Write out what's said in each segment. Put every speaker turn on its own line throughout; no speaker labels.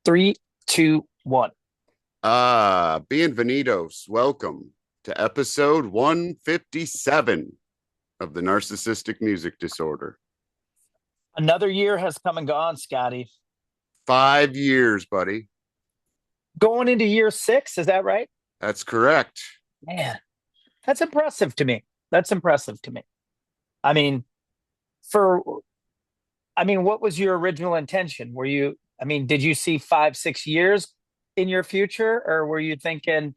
Three, two, one.
Bienvenidos. Welcome to episode 157 of the Narcissistic Music Disorder.
Another year has come and gone, Scotty.
5 years, buddy.
Going into year six, is that right?
That's correct.
Man, that's impressive to me. That's impressive to me. I mean, for, what was your original intention? Did you see 5, 6 years in your future, or were you thinking,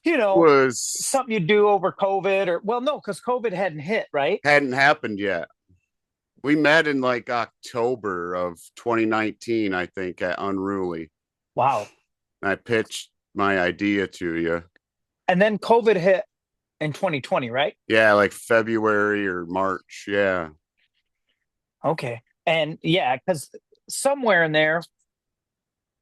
you know,
Was
something you do over COVID well, no, because COVID hadn't hit, right?
hadn't happened yet. We met in like October of 2019, I think, at Unruly.
Wow.
I pitched my idea to you.
And then COVID hit in 2020, right?
Yeah, like February or March. Yeah.
Okay. And yeah, because somewhere in there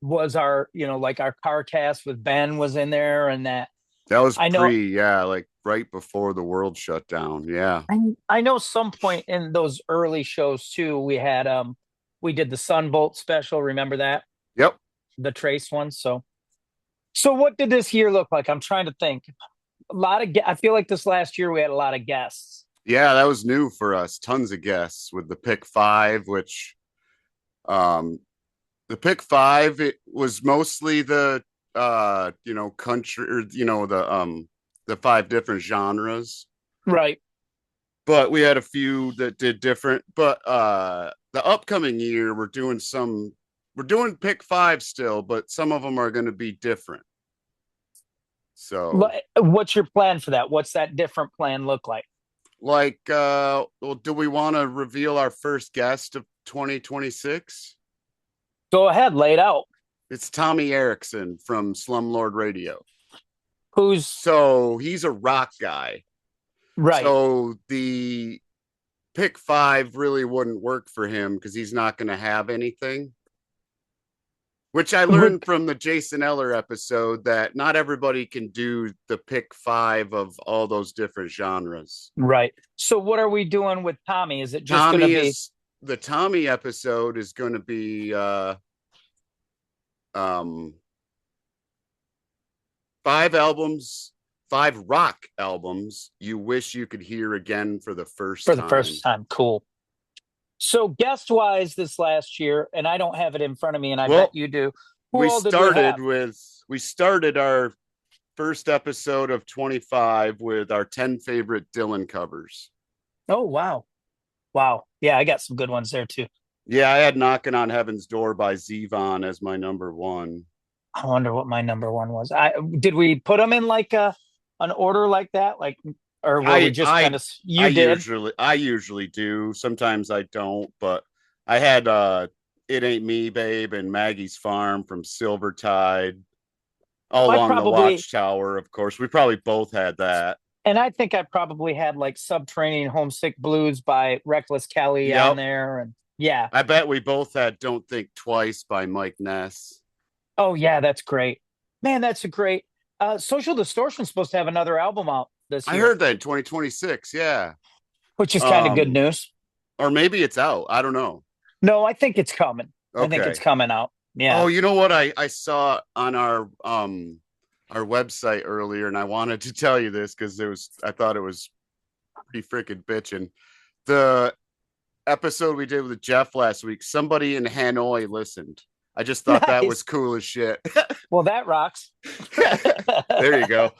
was like our car cast with Ben was in there and that
That was
I know
like right before the world shut down. Yeah.
I know some point in those early shows too, we did the Sunvolt special, remember that?
Yep.
The Trace one. So what did this year look like? I'm trying to think. I feel like this last year we had a lot of guests.
Yeah, that was new for us. Tons of guests with the pick five, which um the pick five, it was mostly the country, or the five different genres.
Right.
But we had a few that did different. But the upcoming year we're doing pick five still, but some of them are going to be different. So
What's your plan for that? What's that different plan look like?
like well, do we want to reveal our first guest of 2026?
Go ahead, lay it out.
It's Tommy Erickson from Slumlord Radio.
Who's
So he's a rock guy.
right?
So the pick five really wouldn't work for him because he's not going to have anything. Which I learned from the Jason Eller episode that not everybody can do the pick five of all those different genres.
Right. So what are we doing with Tommy? Is it just going to
Tommy
be
is the Tommy episode is going to be um 5 albums, 5 rock albums you wish you could hear again for the first
for the
time.
first time? Cool. So guest wise this last year, and I don't have it in front of me, and I bet
Well,
you do. Who all did we have?
we started our first episode of 25 with our 10 favorite Dylan covers.
Oh wow. Wow. Yeah, I got some good ones there too.
Yeah, I had Knocking on Heaven's Door by Zevon as my number one.
I wonder what my number one was. I did we put them in like an order like that? Like or were we
I
just kind
I
of you did?
I usually do. Sometimes I don't, but I had It Ain't Me Babe and Maggie's Farm from Silvertide. All
I
Along the
probably
Watchtower, of course. We probably both had that.
and I think I probably had like Subterranean Homesick Blues by Reckless Kelly on
Yep.
there. And yeah.
I bet we both had Don't Think Twice by Mike Ness.
Oh yeah, that's great. Man, that's a great Social Distortion's supposed to have another album out this
I
year,
heard that in 2026. Yeah.
which is kind of good
Um,
news.
or maybe it's out. I don't know.
No, I think it's coming. I think it's
Okay.
coming out. Yeah.
Oh, you know what I saw on our website earlier, and I wanted to tell you this because I thought it was pretty freaking bitching. The episode we did with Jeff last week, somebody in Hanoi listened. I just thought that was
Nice.
cool as shit.
Well, that rocks.
There you go.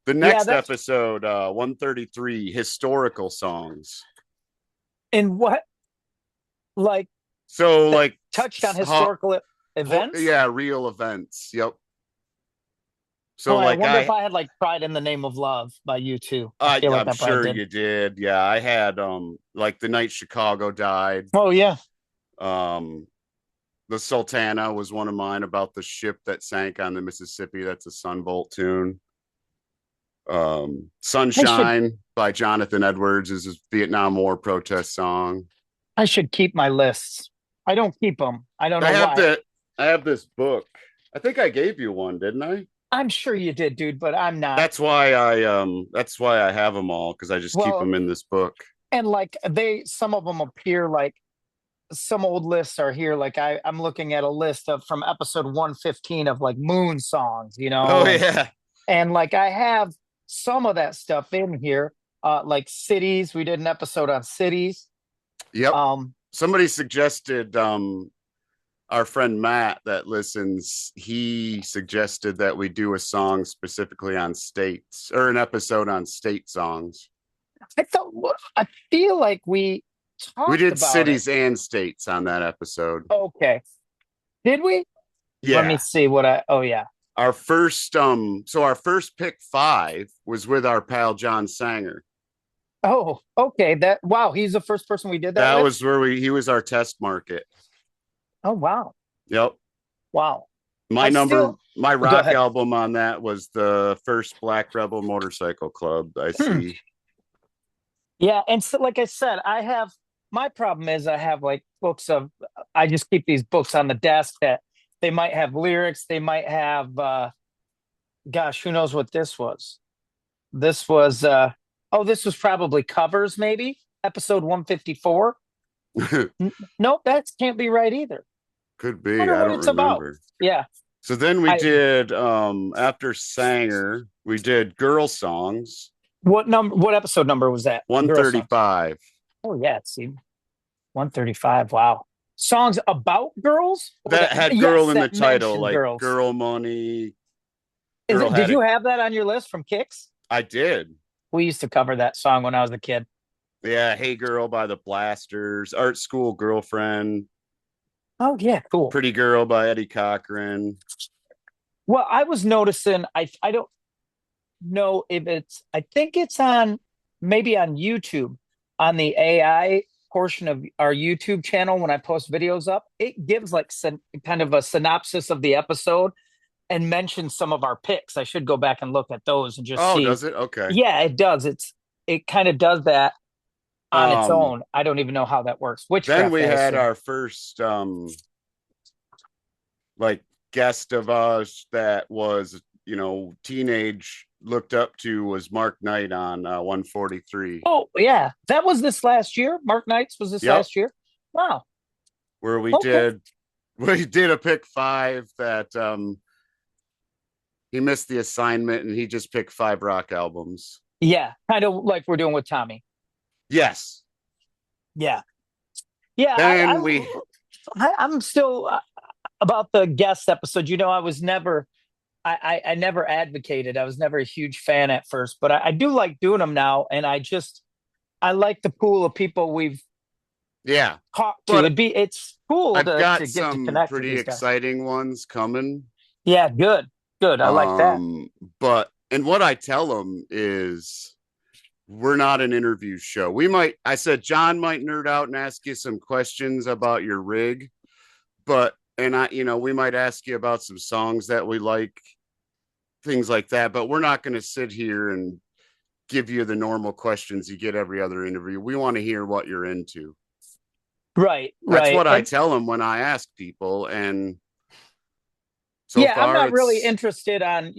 The
Yeah,
next
that's
episode, 133, historical songs.
and what like
So
that
like,
touched on historical events.
yeah, real events. Yep. So
Boy, I
like
wonder if I had like Pride in the Name of Love by you too. I feel like
I'm
I probably
sure
did.
you did. Yeah, I had like the night Chicago died.
Oh yeah.
Um the Sultana was one of mine, about the ship that sank on the Mississippi. That's a Sunvolt tune.
I should
Sunshine by Jonathan Edwards is a Vietnam War protest song.
I should keep my lists. I don't keep them. I don't
I
know
have
why.
the I have this book. I think I gave you one, didn't I?
I'm sure you did, dude, but I'm not.
That's why I have them all, because I just keep
Well,
them in this book.
and like some of them appear like some old lists are here. Like I'm looking at a list of from episode 115 of like Moon songs,
Oh
and
yeah.
like I have some of that stuff in here. Like cities. We did an episode on cities.
Yep.
Um,
Somebody suggested our friend Matt that listens, he suggested that we do a song specifically on states or an episode on state songs.
I feel like we
We
talked
did
about it.
cities and states on that episode.
Okay. Did we? Let me
Yeah.
see what oh yeah.
Our first so our first pick 5 was with our pal John Sanger.
Oh, okay. Wow, he's the first person we did that
That
with.
was where he was our test market.
Oh wow.
Yep.
Wow. I still
My
Go
rock
ahead.
album on that was the first Black Rebel Motorcycle Club. I
Hmm.
see.
Yeah, and so like I said, I have my problem is I have like books of I just keep these books on the desk that they might have lyrics, they might have gosh, who knows what this was. This was oh, this was probably covers maybe, episode 154. Nope, that can't be right either.
Could
I
be.
wonder
I
what
don't
it's about.
remember.
Yeah.
So then we
I
did after Sanger, we did girl songs,
what episode number was that? Girl song.
135.
Oh yeah, see 135. Wow. Songs about girls or
That had girl
yes,
in the
that
title,
mention
like
girls.
girl money,
Is
girl
it did
had a
you have that on your list from Kicks?
I did.
We used to cover that song when I was a kid.
Yeah, Hey Girl by the Blasters, Art School Girlfriend,
Oh yeah, cool.
Pretty Girl by Eddie Cochran.
Well, I was noticing I don't know if it's I think it's on maybe on YouTube on the AI portion of our YouTube channel when I post videos up, it gives like kind of a synopsis of the episode and mentions some of our picks. I should go back and look at those and just
Oh,
see.
does it? Okay.
Yeah, it does. It kind of does that on its
Um,
own. I don't even know how that works.
then
Witchcraft,
we
I
had
assume.
our first like guest of us that was, teenage looked up to was Mark Knight on 143.
Oh, yeah. That was this last year. Mark Knights was this
Yep.
last year. Wow.
Where
Okay.
we did a pick 5 that he missed the assignment and he just picked 5 rock albums.
Yeah. Kind of like we're doing with Tommy.
Yes.
Yeah. Yeah.
Then we
I'm still about the guest episode. I was never, I never advocated. I was never a huge fan at first, but I do like doing them now. And I like the pool of people we've
yeah.
talked to.
But
It's cool
I've got
to get to
some
connect with
pretty
these guys.
exciting ones coming.
Yeah. Good. Good. I like that.
But and what I tell them is we're not an interview show. I said John might nerd out and ask you some questions about your rig, but we might ask you about some songs that we like, things like that, but we're not going to sit here and give you the normal questions you get every other interview. We want to hear what you're into.
Right.
That's
Right.
what I tell them when I ask people. And so
Yeah, I'm
far
not really
it's
interested on,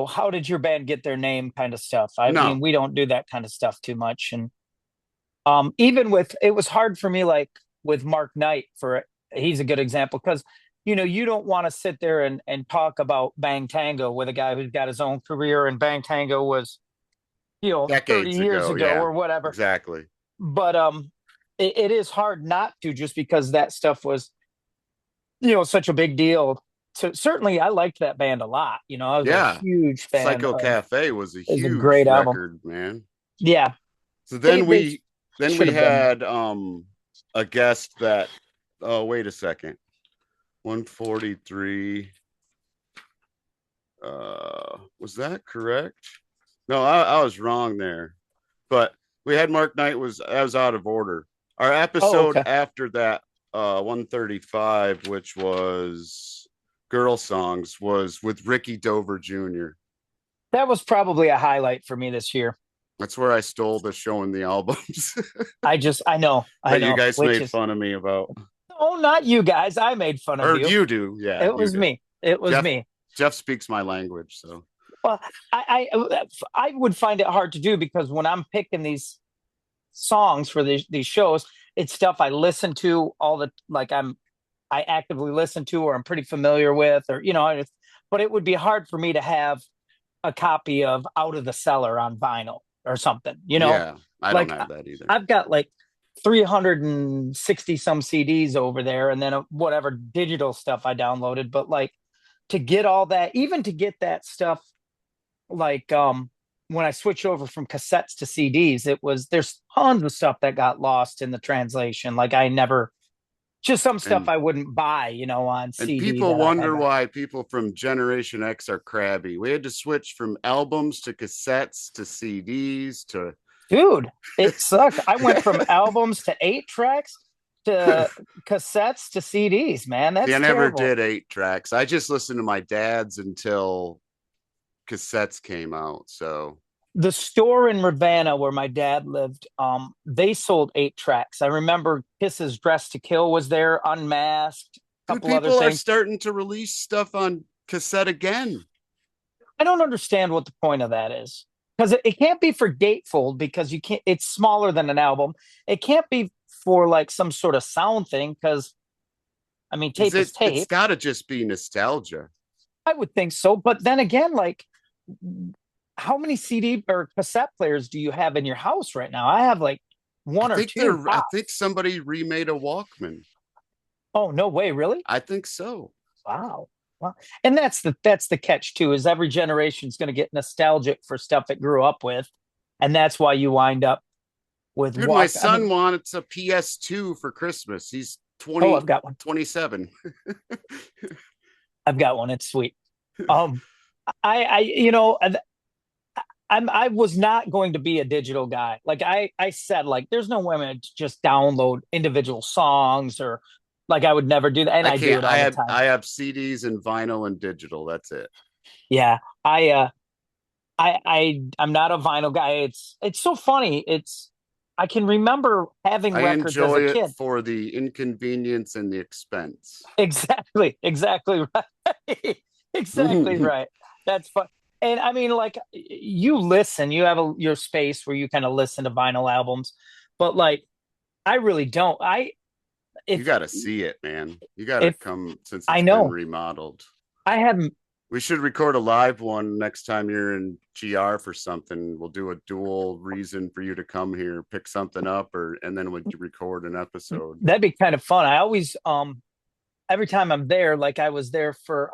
how did your band get their name kind of stuff. I
no.
mean, we don't do that kind of stuff too much. And even with it was hard for me, like with Mark Knight, he's a good example because you don't want to sit there and talk about Bang Tango with a guy who's got his own career and Bang Tango was, 30
Decades
years
ago,
ago
yeah,
or whatever.
exactly.
But it is hard not to just because that stuff was, such a big deal. So certainly I liked that band a lot. I was a
Yeah,
huge fan
Psycho
of
Cafe was a
is a
huge
great album.
record, man.
Yeah.
So
They
then we
should have been.
had a guest that wait a second. 143 was that correct? No, I was wrong there. But we had Mark Knight was out of order. Our episode
Okay.
after that 135, which was girl songs, was with Ricky Dover Jr.
That was probably a highlight for me this year.
That's where I stole the showing the albums
I know.
that you guys made fun of me about.
Oh, not you guys. I made fun of
Or
you.
you do, yeah.
It was me. It was me.
Jeff speaks my language, so.
Well, I would find it hard to do because when I'm picking these songs for these shows, it's stuff I listen to all the like I actively listen to or I'm pretty familiar with, or but it would be hard for me to have a copy of Out of the Cellar on vinyl or something,
Yeah, I don't
like
have that either.
I've got like 360 some CDs over there and then whatever digital stuff I downloaded. But like to get all that, even to get that stuff, like when I switched over from cassettes to CDs, there's tons of stuff that got lost in the translation. Like I never, just some stuff
And
I wouldn't buy, on
and
CD
people
that I had
wonder
back.
why people from Generation X are crabby. We had to switch from albums to cassettes to CDs to
Dude, it sucked. I went from albums to 8 tracks to cassettes to CDs, man.
See, I
That's
never
terrible.
did 8 tracks. I just listened to my dad's until cassettes came out. So
The store in Ravenna where my dad lived, they sold 8 tracks. I remember Kiss's Dress to Kill was there, Unmasked, a
dude,
couple other
people are
things.
starting to release stuff on cassette again.
I don't understand what the point of that is. Because it can't be for gatefold because you can't, it's smaller than an album. It can't be for like some sort of sound thing because I mean
Is
tape is
it's
tape.
gotta just be nostalgia.
I would think so. But then again, like how many CD or cassette players do you have in your house right now? I have like one or two
I
top.
think somebody remade a Walkman.
Oh, no way, really?
I think so.
Wow. Wow. And that's the catch too, is every generation is going to get nostalgic for stuff it grew up with. And that's why you wind up with
Dude, my
I
son
mean,
wants a PS2 for Christmas. He's
oh, I've got one.
27.
I've got one. It's sweet. Um, I was not going to be a digital guy. Like I said, like there's no way to just download individual songs or like I would never do that. And
I
I do
can't.
it all the time.
I have CDs and vinyl and digital. That's it.
Yeah. I'm not a vinyl guy. It's so funny. I can remember having
I
records as
enjoy
a
it
kid.
for the inconvenience and the expense.
Exactly, exactly right. Exactly right. That's fun. And I mean, like you listen, you have your space where you kind of listen to vinyl albums, but like I really don't.
You
If
got to see it, man. You got to
if
come since
I
it's been
know
remodeled.
I haven't.
We should record a live one next time you're in GR for something. We'll do a dual reason for you to come here, pick something up, or and then we'll record an episode.
That'd be kind of fun. I always every time I'm there, like I was there for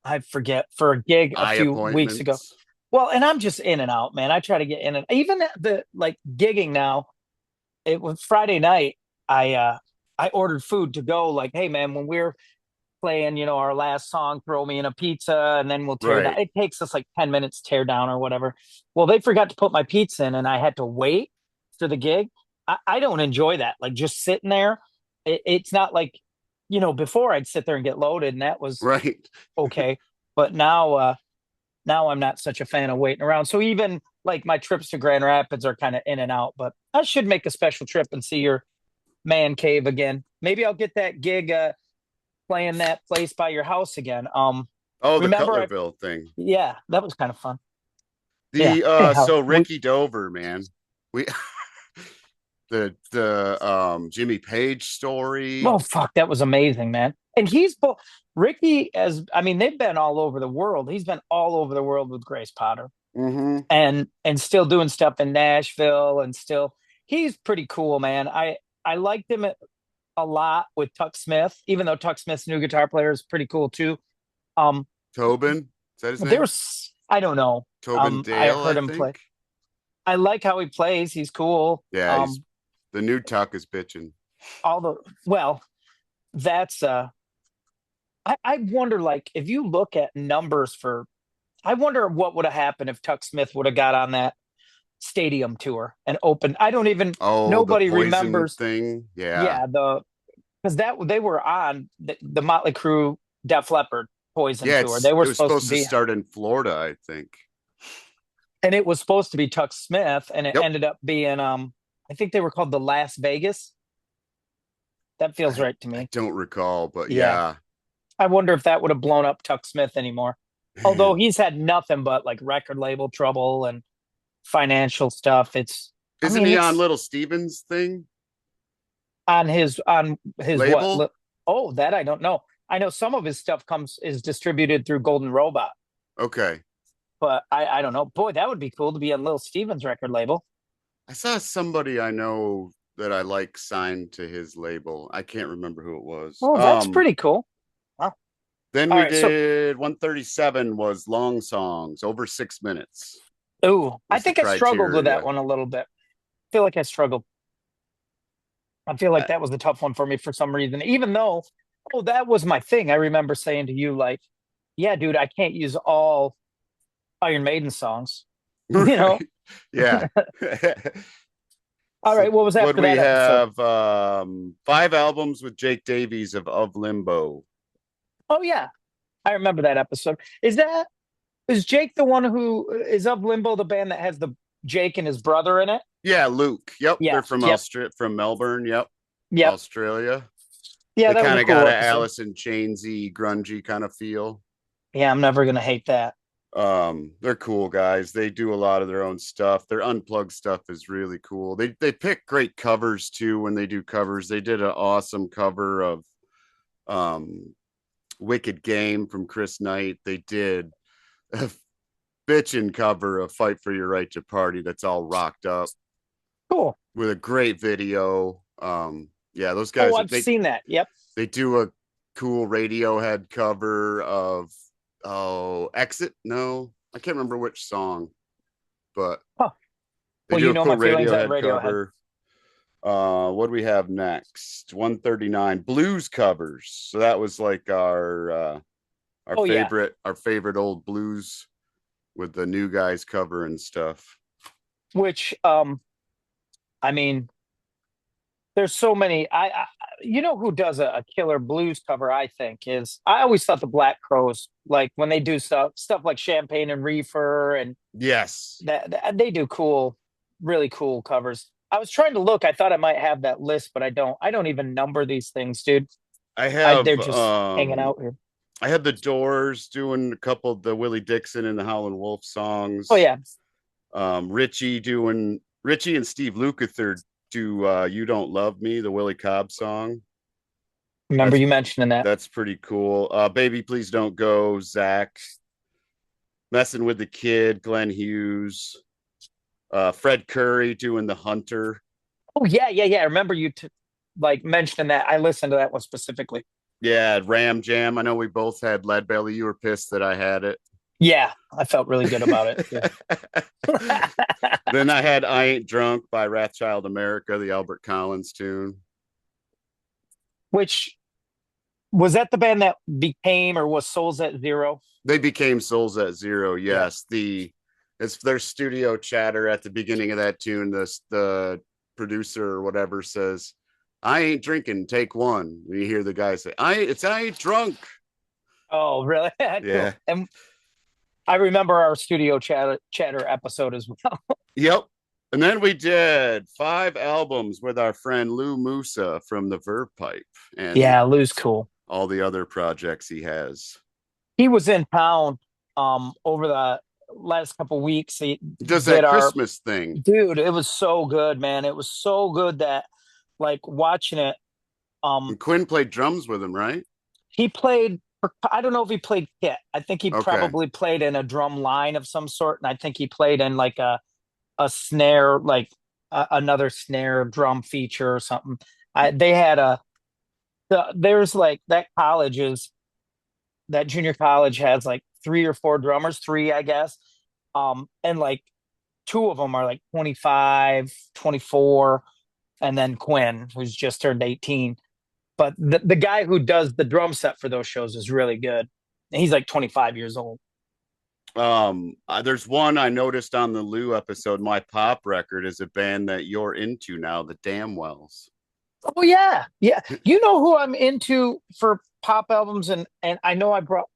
I forget for a gig a
Eye
few weeks ago.
appointments.
Well, and I'm just in and out, man. I try to get in and even at the like gigging now. It was Friday night. I ordered food to go. Like, hey man, when we're playing, our last song, throw me in a pizza, and then we'll tear down.
Right.
It takes us like 10 minutes to tear down or whatever. Well, they forgot to put my pizza in, and I had to wait for the gig. I don't enjoy that. Like just sitting there. It's not like before I'd sit there and get loaded, and that was
Right.
okay. But now I'm not such a fan of waiting around. So even like my trips to Grand Rapids are kind of in and out. But I should make a special trip and see your man cave again. Maybe I'll get that gig playing that place by your house again.
Oh, the
Remember
Cutlerville thing.
yeah, that was kind of fun. Yeah.
The
Anyhow,
so Ricky Dover, man. We the Jimmy Page
oh
story.
fuck, that was amazing, man. And Ricky, as I mean, they've been all over the world. He's been all over the world with Grace Potter.
Mm-hmm.
And still doing stuff in Nashville and still he's pretty cool, man. I liked him a lot with Tuck Smith, even though Tuck Smith's new guitar player is pretty cool too. Um,
Tobin. Is that his name?
there's I don't know.
Tobin
I
Dale,
heard
I
him play.
think.
I like how he plays. He's cool.
Yeah, he's the new Tuck is bitching.
All the well, that's I wonder like if you look at numbers for I wonder what would have happened if Tuck Smith would have got on that stadium tour and opened. I don't even
Oh, the
nobody
poison
remembers.
thing. Yeah.
Yeah, because that they were on the Motley Crue Def Leppard Poison
Yeah,
tour. They were
it was
supposed to
supposed to
be,
start in Florida, I think.
and it was supposed to be Tuck Smith, and it
Yep.
ended up being I think they were called the Las Vegas. That feels right to
I
me.
don't recall, but
Yeah,
yeah.
I wonder if that would have blown up Tuck Smith anymore. Although
Man.
he's had nothing but like record label trouble and financial stuff. I
Isn't
mean,
he on Little Steven's thing?
on his what?
label.
Oh, that I don't know. I know some of his stuff comes is distributed through Golden Robot,
Okay.
but I don't know. Boy, that would be cool to be on Lil Steven's record label.
I saw somebody I know that I like signed to his label. I can't remember who it was.
Oh, that's pretty cool. Wow.
Then
All
we
right, so
did 137 was long songs over 6 minutes
ooh, I
was the
think I struggled with that
criteria.
one a little bit. I feel like I struggled. I feel like
I,
that was the tough one for me for some reason. Even though, oh, that was my thing. I remember saying to you, like, yeah, dude, I can't use all Iron Maiden songs. You know?
right. Yeah.
All
So
right, what was
what
after
we
that episode?
have 5 albums with Jake Davies of Limbo.
Oh yeah, I remember that episode. Is Jake the one who is of Limbo, the band that has the Jake and his brother in it?
Yeah, Luke. Yep, they're
Yeah.
from
Yep.
From Melbourne. Yep,
Yep.
Australia.
Yeah,
They
that was
kind
a
of got
cool
a
episode.
Alice in Chainsy, grungy kind of feel.
Yeah, I'm never gonna hate that.
They're cool guys. They do a lot of their own stuff. Their unplugged stuff is really cool. They pick great covers too when they do covers. They did an awesome cover of um Wicked Game from Chris Knight. They did a bitchin' cover of Fight for Your Right to Party that's all rocked up
Cool.
with a great video. Yeah, those
Oh,
guys
I've
they
seen that. Yep.
they do a cool Radiohead cover of Exit. No, I can't remember which song, but
Huh.
they
Well,
do
you
a
know
cool
my feelings on
Radiohead
Radiohead.
cover. What do we have next? 139 blues covers. So that was like
Oh yeah.
our favorite old blues with the new guys cover and stuff.
Which I mean, there's so many. You know who does a killer blues cover? I think is I always thought the Black Crows, like when they do stuff like Champagne and Reefer, and
Yes.
they do cool, really cool covers. I was trying to look. I thought I might have that list, but I don't. I don't even number these things, dude.
I
They're
have
just hanging out here.
I had the Doors doing a couple of the Willie Dixon and the Howlin' Wolf
Oh
songs.
yeah,
Richie and Steve Lukather do You Don't Love Me, the Willie Cobb song.
remember
That's
you mentioning that?
that's pretty cool. Baby Please Don't Go, Zach. Messing with the Kid, Glenn Hughes. Fred Curry doing The Hunter.
Oh yeah, yeah, yeah. I remember you like mentioning that. I listened to that one specifically.
Yeah, Ram Jam. I know we both had Lead Belly. You were pissed that I had it.
Yeah, I felt really good about it too.
Then I had I Ain't Drunk by Wrathchild America, the Albert Collins tune.
Which was that the band that became or was Souls at Zero?
They became Souls at Zero.
Yeah.
Yes, it's their studio chatter at the beginning of that tune. The producer or whatever says, "I ain't drinking. Take one." And you hear the guy say, I ain't drunk."
Oh, really? Cool.
Yeah.
And I remember our studio chatter episode as well.
Yep. And then we did 5 albums with our friend Lou Musa from the Verve Pipe and
Yeah, Lou's cool.
all the other projects he has.
He was in town over the last couple weeks. He
He does that
did our
Christmas thing.
dude, it was so good, man. It was so good that like watching it.
And Quinn played drums with him, right?
He played. I don't know if he played kit. I think he
Okay.
probably played in a drum line of some sort, and I think he played in like a snare, like another snare drum feature or something. They had there's like that college is that junior college has like three or four drummers, three, I guess. And like two of them are like 25, 24, and then Quinn, who's just turned 18. But the guy who does the drum set for those shows is really good. He's like 25 years old.
There's one I noticed on the Lou episode. My Pop record is a band that you're into now, the Damwells.
Oh yeah, yeah. You know who I'm into for pop albums, and I know I brought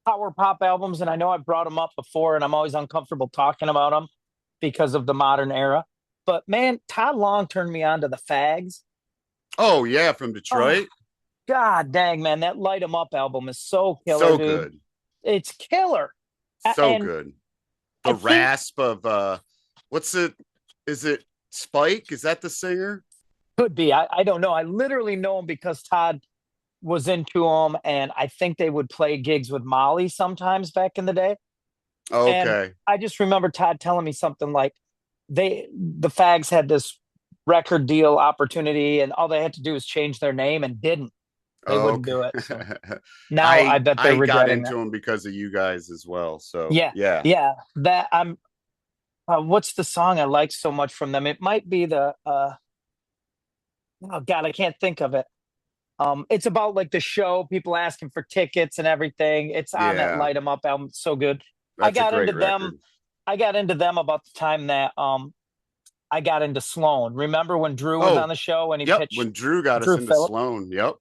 power pop albums, and I know I brought them up before, and I'm always uncomfortable talking about them because of the modern era. But man, Todd Long turned me on to the Fags.
Oh yeah, from
Oh
Detroit.
God dang, man, that Light 'Em Up album is so killer,
So
dude.
good.
It's killer.
So
And
good.
I
The
think
rasp of what's it? Is it Spike? Is that the singer?
Could be. I don't know. I literally know him because Todd was into him, and I think they would play gigs with Molly sometimes back in the day. And
Okay.
I just remember Todd telling me something like the Fags had this record deal opportunity, and all they had to do was change their name and didn't. They wouldn't
Okay.
do it. So now I bet they're
I got
regretting that.
into him because of you guys as well. So
Yeah,
yeah.
yeah. That I'm. What's the song I like so much from them? It might be the. Oh God, I can't think of it. It's about like the show, people asking for tickets and everything. It's on that
Yeah.
Light 'em Up album. It's so good. I
That's a
got into
great
them.
record.
I got into them about the time that I got into Sloan. Remember when Drew was on
Oh,
the show and he
yep.
pitched
When Drew got us
Drew
into
Phillip?
Sloan. Yep.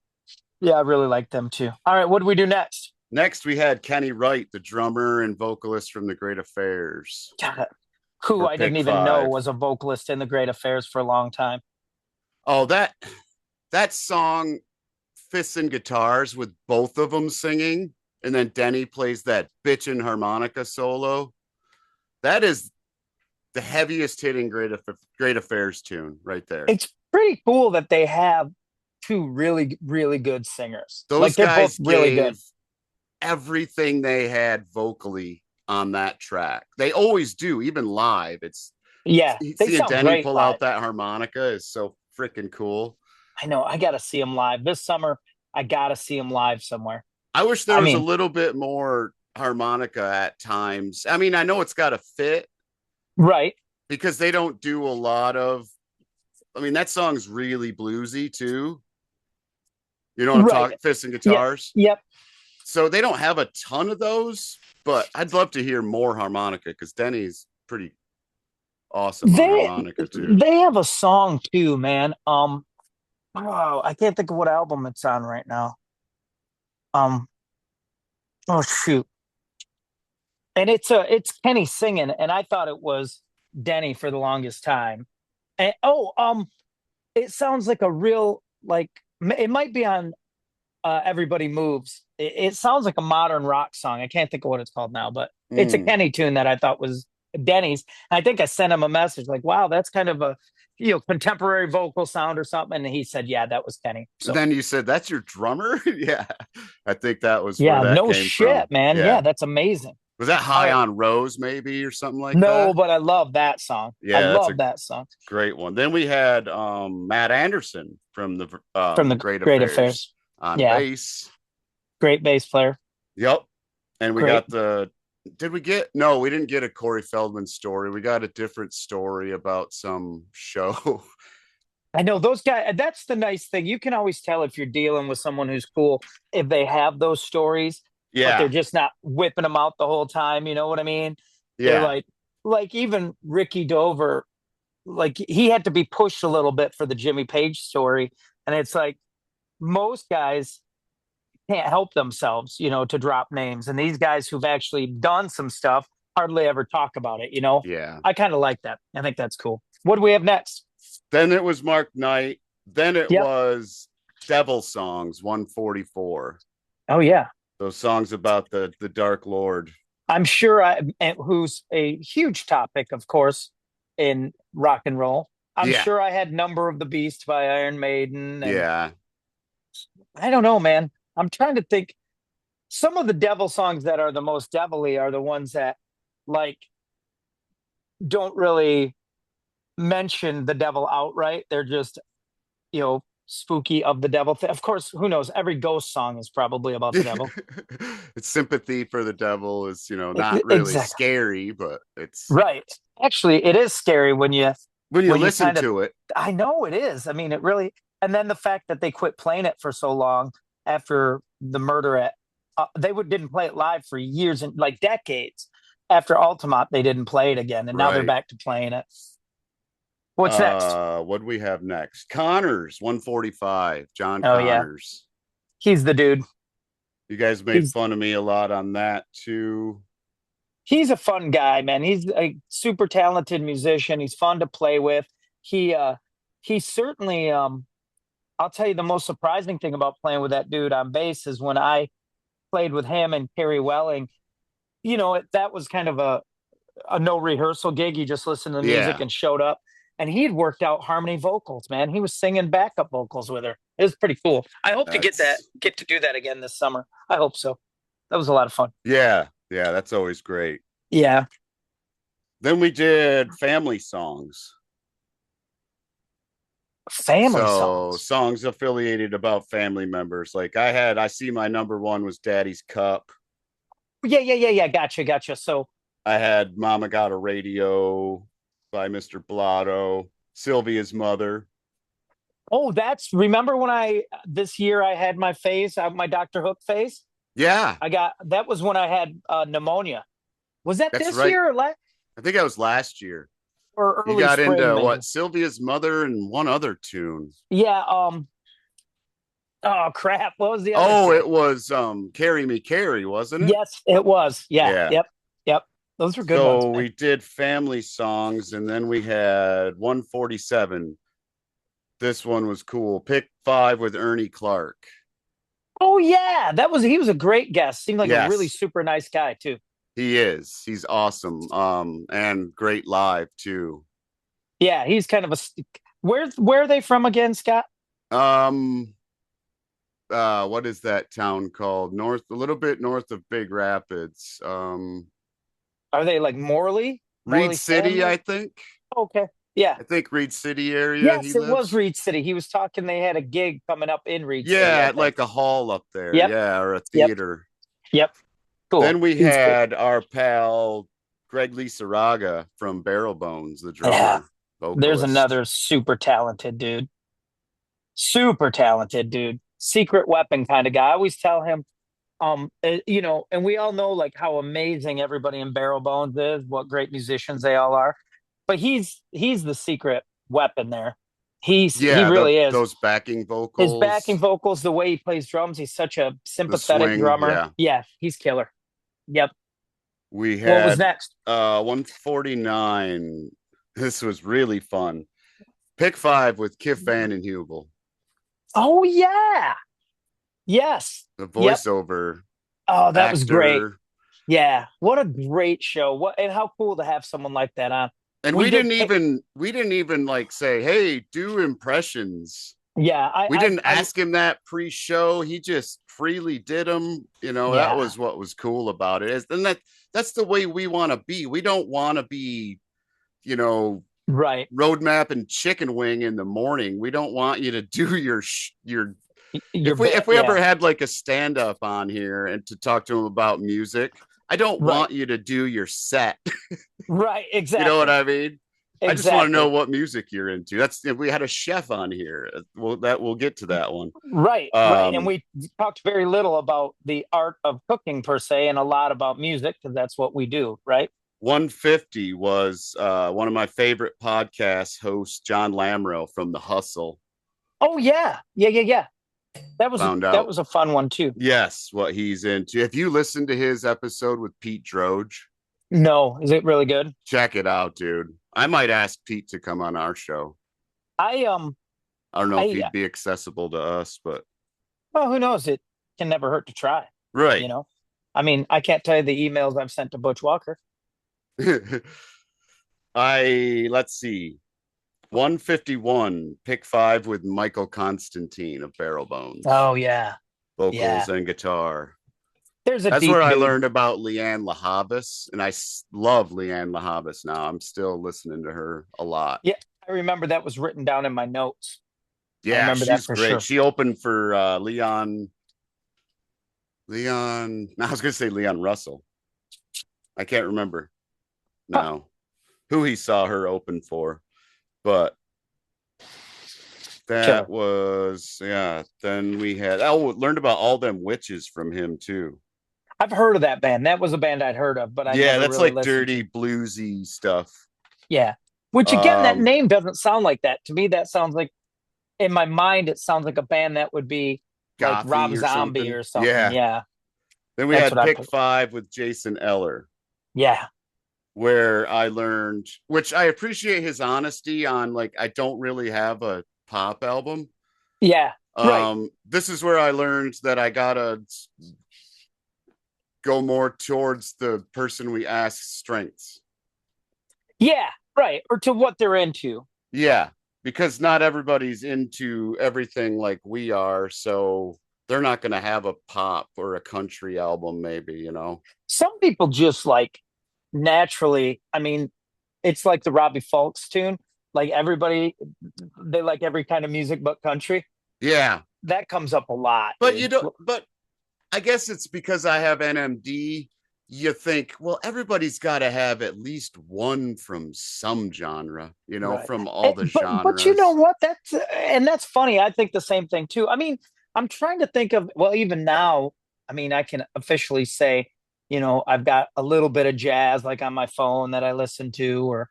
Yeah, I really like them too. All right, what do we do next?
Next, we had Kenny Wright, the drummer and vocalist from the Great Affairs,
God, who
for
I didn't
pick
even know
five.
was a vocalist in the Great Affairs for a long time.
Oh, that song, Fists and Guitars, with both of them singing, and then Denny plays that bitchin' harmonica solo. That is the heaviest hitting Great Affairs tune right there.
It's pretty cool that they have two really, really good singers. Like
Those
they're both
guys
really good.
gave everything they had vocally on that track. They always do, even live. It's
Yeah, they
seeing
sound
Denny
great
pull
live.
out that harmonica is so freaking cool.
I know. I got to see them live this summer. I got to see them live somewhere.
I wish there
I
was a
mean,
little bit more harmonica at times. I mean, I know it's got to fit
right,
because they don't do a lot of. I mean, that song's really bluesy too. You know what I'm
right.
talking? Fists and
Yeah,
guitars.
yep.
So they don't have a ton of those, but I'd love to hear more harmonica because Denny's pretty awesome on
They
harmonica too.
they have a song too, man. Oh, I can't think of what album it's on right now. Um, oh shoot. And it's Kenny singing, and I thought it was Denny for the longest time. And it sounds like a real like it might be on Everybody Moves. It sounds like a modern rock song. I can't think of what it's called now, but it's a
Mm.
Kenny tune that I thought was Denny's. I think I sent him a message like, "Wow, that's kind of a contemporary vocal sound or something." And he said, "Yeah, that was Kenny."
And
So
then you said that's your drummer? Yeah. I think that was where
yeah,
that
no
came from.
shit, man. Yeah,
Yeah.
that's amazing.
Was that
All
High
right,
on Rose maybe or something like
no,
that?
but I love that song. I
Yeah, that's a
love that song
great one. Then we had Matt Anderson from the
from the
Great
Great
Affairs
Affairs.
on
Yeah,
bass.
great bass player.
Yep. And we
Great.
got the did we get no, we didn't get a Corey Feldman story. We got a different story about some show.
I know those guys. That's the nice thing. You can always tell if you're dealing with someone who's cool if they have those stories, but they're
Yeah.
just not whipping them out the whole time. You know what I mean? They're
Yeah.
like even Ricky Dover, like he had to be pushed a little bit for the Jimmy Page story, and it's like most guys can't help themselves, to drop names, and these guys who've actually done some stuff hardly ever talk about it.
Yeah.
I kind of like that. I think that's cool. What do we have next?
Then it was Mark Knight. Then it
Yep.
was Devil Songs 144.
Oh yeah.
Those songs about the Dark Lord.
I'm sure who's a huge topic, of course, in rock and roll. I'm
Yeah.
sure I had Number of the Beast by Iron Maiden. And
Yeah.
I don't know, man. I'm trying to think. Some of the devil songs that are the most devilly are the ones that, like, don't really mention the devil outright. They're just, spooky of the devil. Of course, who knows? Every ghost song is probably about the devil.
It's sympathy for the devil is, not really
Exactly.
scary, but it's
Right. Actually, it is scary
when you
when you
listen
kind of
to it.
I know it is. I mean, it really, and then the fact that they quit playing it for so long after the murder didn't play it live for years and like decades. After Altamont, they didn't play it again, and now they're
Right.
back to playing it. What's next?
What do we have next? Connors 145, John
Oh yeah,
Connors.
he's the dude.
You guys made
He's
fun of me a lot on that too.
he's a fun guy, man. He's a super talented musician. He's fun to play with. He certainly I'll tell you the most surprising thing about playing with that dude on bass is when I played with him and Kerry Welling. That was kind of a no rehearsal gig. He just listened to the music
Yeah.
and showed up. and he had worked out harmony vocals, man. He was singing backup vocals with her. It was pretty cool. I hope to
That's
get to do that again this summer. I hope so. That was a lot of fun.
yeah, yeah, that's always great.
Yeah.
Then we did family songs.
Family
So
songs.
songs affiliated about family members. Like I see my number one was Daddy's Cup.
Yeah, yeah, yeah, yeah. Gotcha, gotcha. So,
I had Mama Got a Radio by Mr. Blotto, Sylvia's Mother.
oh, that's remember when I this year I had my phase, my Dr. Hook phase?
Yeah,
I got that was when I had pneumonia. Was that
that's
this
right.
year
I think that was last year.
or
You
early
got
spring,
into
maybe?
what? Sylvia's Mother and one other tune.
Yeah. Oh crap! What was the other
Oh,
two?
it was Carry Me Carry, wasn't it?
Yes, it was. Yeah.
Yeah.
Yep. Yep. Those were good ones,
So
man.
we did family songs and then we had 147. This one was cool. Pick five with Ernie Clark.
Oh yeah, that was he was a great guest. Seemed like a really
Yes,
super nice guy too.
he is. He's awesome. And great live too.
Yeah, he's kind of where are they from again, Scott?
Um, what is that town called? North, a little bit north of Big Rapids.
Are they like Morley?
Reed
Morley
City,
Sandler?
I think.
Okay. Yeah.
I think Reed City area he
Yes, it was
lives.
Reed City. He was talking they had a gig coming up in Reed City,
Yeah,
I
at
think.
like a hall up there.
Yep.
Yeah, or a
Yep.
theater.
Yep.
Then
Cool.
we
He's cool.
had our pal Greg Lisaraga from Barrel Bones, the
Yeah.
drummer,
There's
vocalist.
another super talented dude. Super talented dude. Secret weapon kind of guy. I always tell him, and we all know like how amazing everybody in Barrel Bones is, what great musicians they all are. But he's the secret weapon there. He
Yeah,
really is.
those backing
His backing
vocals,
vocals, the way he plays drums, he's such a
the
sympathetic
swing.
drummer.
Yeah,
Yeah, he's killer. Yep.
we
What was
had
next?
149. This was really fun. Pick five with Kif Van and Hubel,
Oh yeah. Yes.
the
Yep.
voiceover
Oh, that was great.
actor.
Yeah. What a great show. What and how cool to have someone like that on.
And
We did pick,
we didn't even like say, hey, do impressions.
yeah,
We didn't ask him that pre-show. He just freely did them. You know, that
yeah,
was what was cool about it. And that's the way we want to be. We don't want to be, you know,
right.
roadmap and chicken wing in the morning. We don't want you to do your
Your
if
bit,
we ever
yeah.
had like a stand up on here and to talk to him about music, I don't
Right.
want you to do your set.
Right.
You know what
Exactly.
I mean? I just want to know
Exactly.
what music you're into. That's if we had a chef on here. We'll get to that one.
Right. Right. And
Um,
we talked very little about the art of cooking per se and a lot about music because that's what we do, right?
150 was one of my favorite podcast hosts, John Lamro from The Hustle.
Oh yeah. Yeah, yeah, yeah.
Found
That
out,
was a fun one too.
yes, what he's into. If you listen to his episode with Pete Droge,
No, is it really good?
check it out, dude. I might ask Pete to come on our show.
I um
I don't know if
I
he'd be accessible to us, but
well, who knows? It can never hurt to try,
right.
you know. I mean, I can't tell you the emails I've sent to Butch Walker.
Let's see. 151, pick five with Michael Constantine of Barrel Bones,
Oh yeah.
vocals
Yeah.
and guitar.
There's a
That's
deep
where I
dude.
learned about Leanne LaHavis, and I love Leanne LaHavis now. I'm still listening to her a lot.
Yeah, I remember that was written down in my notes. I
Yeah,
remember that
she's
for
great.
sure.
She opened for Leon. I was gonna say Leon Russell. I can't remember
Huh,
now who he saw her open for, but that
killer.
was yeah. Then we had learned about all them witches from him too.
I've heard of that band. That was a band I'd heard of, but I
Yeah,
never
that's
really
like
listened
dirty
to.
bluesy stuff.
Yeah. Which again, that
Um,
name doesn't sound like that. To me, that sounds like in my mind, it sounds like a band that would be like
Gothy
Rob
or
Zombie
something.
or something.
Yeah.
Yeah.
Then we
That's
had
what I'm
pick
thinking.
five with Jason Eller,
Yeah.
where I learned, which I appreciate his honesty on. Like, I don't really have a pop album.
Yeah. Right.
This is where I learned that I gotta go more towards the person we ask strengths.
Yeah. Right. Or to what they're into.
Yeah, because not everybody's into everything like we are, so they're not going to have a pop or a country album, maybe, you know?
Some people just like naturally, I mean, it's like the Robbie Fulks tune. Like everybody, they like every kind of music but country.
Yeah,
That comes up a lot,
but you
dude.
don't, but I guess it's because I have NMD. You think, well, everybody's got to have at least one from some genre, you know,
Right.
from all the
But you know
genres.
what? That's funny. I think the same thing too. I mean, I'm trying to think of, well, even now, I mean, I can officially say, I've got a little bit of jazz like on my phone that I listen to, or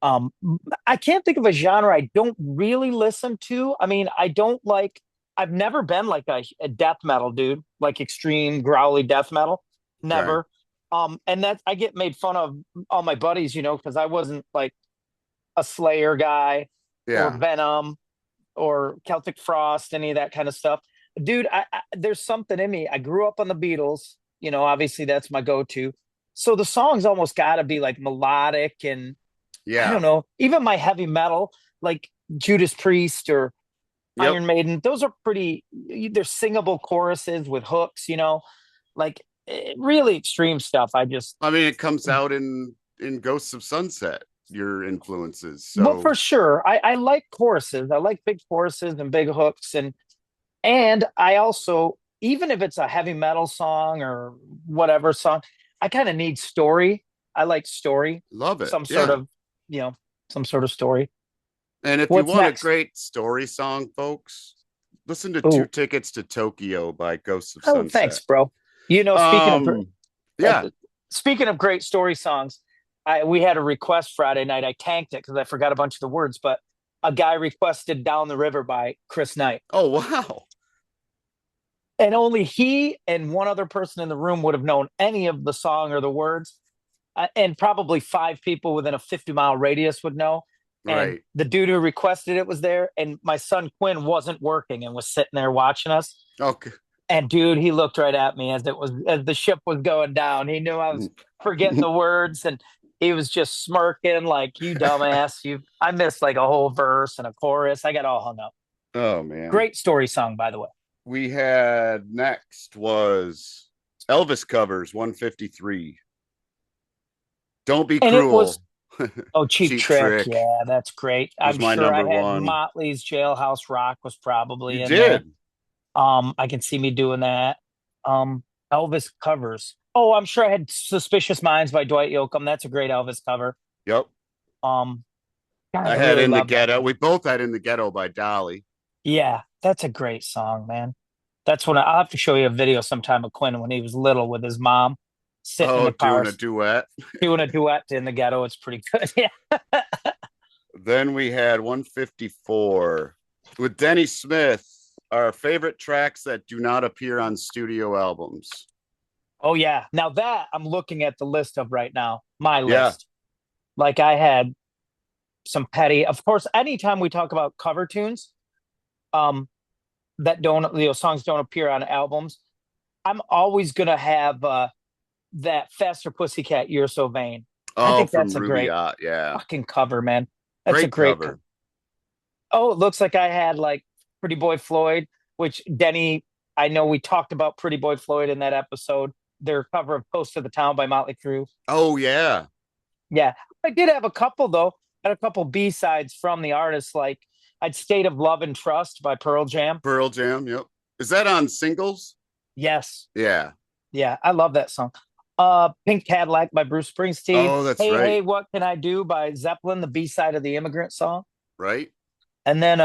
um I can't think of a genre I don't really listen to. I mean, I've never been like a death metal dude, like extreme growly death metal.
Okay.
Never. And that I get made fun of all my buddies, because I wasn't like a Slayer guy or
Yeah.
Venom or Celtic Frost, any of that kind of stuff. Dude, there's something in me. I grew up on the Beatles, obviously that's my go-to. So the songs almost got to be like melodic, and I don't
Yeah.
know, even my heavy metal, like Judas Priest or
Yep.
Iron Maiden, those are they're singable choruses with hooks, like really extreme stuff.
I mean, it comes out in Ghosts of Sunset, your influences.
Well,
So
for sure, I like choruses. I like big choruses and big hooks, and I also, even if it's a heavy metal song or whatever song, I kind of need story. I like story,
love it.
some sort
Yeah.
of, you know, some sort of story.
And if you
What's
want a
next?
great story song, folks, listen to Two
Oh,
Tickets to Tokyo by Ghosts of
oh,
Sunset.
thanks, bro. You know,
Um,
uh,
yeah.
speaking of great story songs, we had a request Friday night. I tanked it because I forgot a bunch of the words, but a guy requested "Down the River" by Chris Knight,
Oh, wow.
and only he and one other person in the room would have known any of the song or the words, and probably five people within a 50-mile radius would know. And
Right.
the dude who requested it was there, and my son Quinn wasn't working and was sitting there watching us.
Okay.
And dude, he looked right at me as the ship was going down. He knew I was forgetting the words, and he was just smirking like, "You dumbass! I missed like a whole verse and a chorus. I got all hung up."
Oh, man.
Great story song, by the way.
We had next was Elvis covers 153. Don't Be
And it was,
Cruel.
oh, Cheap
Cheap
Trick.
Trick
Yeah, that's great.
was
I'm
my
sure I
number
had
one.
Motley's Jailhouse Rock was
You
probably in there.
did.
I can see me doing that. Um, Elvis covers. Oh, I'm sure I had Suspicious Minds by Dwight Yoakam. That's a great Elvis cover.
Yep.
Um, God, I
I had
really
In the
love that
Ghetto.
one.
We both had In the Ghetto by Dolly.
Yeah, that's a great song, man. That's when I'll have to show you a video sometime of Quinn when he was little with his mom sitting in
Oh,
the car
doing a duet.
doing a duet in the ghetto. It's pretty good. Yeah.
Then we had 154 with Denny Smith, our favorite tracks that do not appear on studio albums.
Oh yeah. Now that I'm looking at the list of right now, my
Yeah.
list. Like I had some petty. Of course, anytime we talk about cover tunes, um, that don't songs don't appear on albums, I'm always gonna have that Faster Pussycat You're So Vain. I
Oh,
think
from
that's a great
Rubaiyat. Yeah.
fucking cover, man. That's a
Great
great
cover.
Oh, it looks like I had like Pretty Boy Floyd, which Denny, I know we talked about Pretty Boy Floyd in that episode. Their cover of Post to the Town by Motley Crue.
Oh, yeah.
Yeah. I did have a couple though. I had a couple B-sides from the artist, like I'd State of Love and Trust by Pearl Jam.
Pearl Jam. Yep. Is that on singles?
Yes.
Yeah.
Yeah, I love that song. Pink Cadillac by Bruce Springsteen.
Oh, that's
Hey,
right.
Hey, What Can I Do by Zeppelin, the B-side of the Immigrant Song.
Right.
And then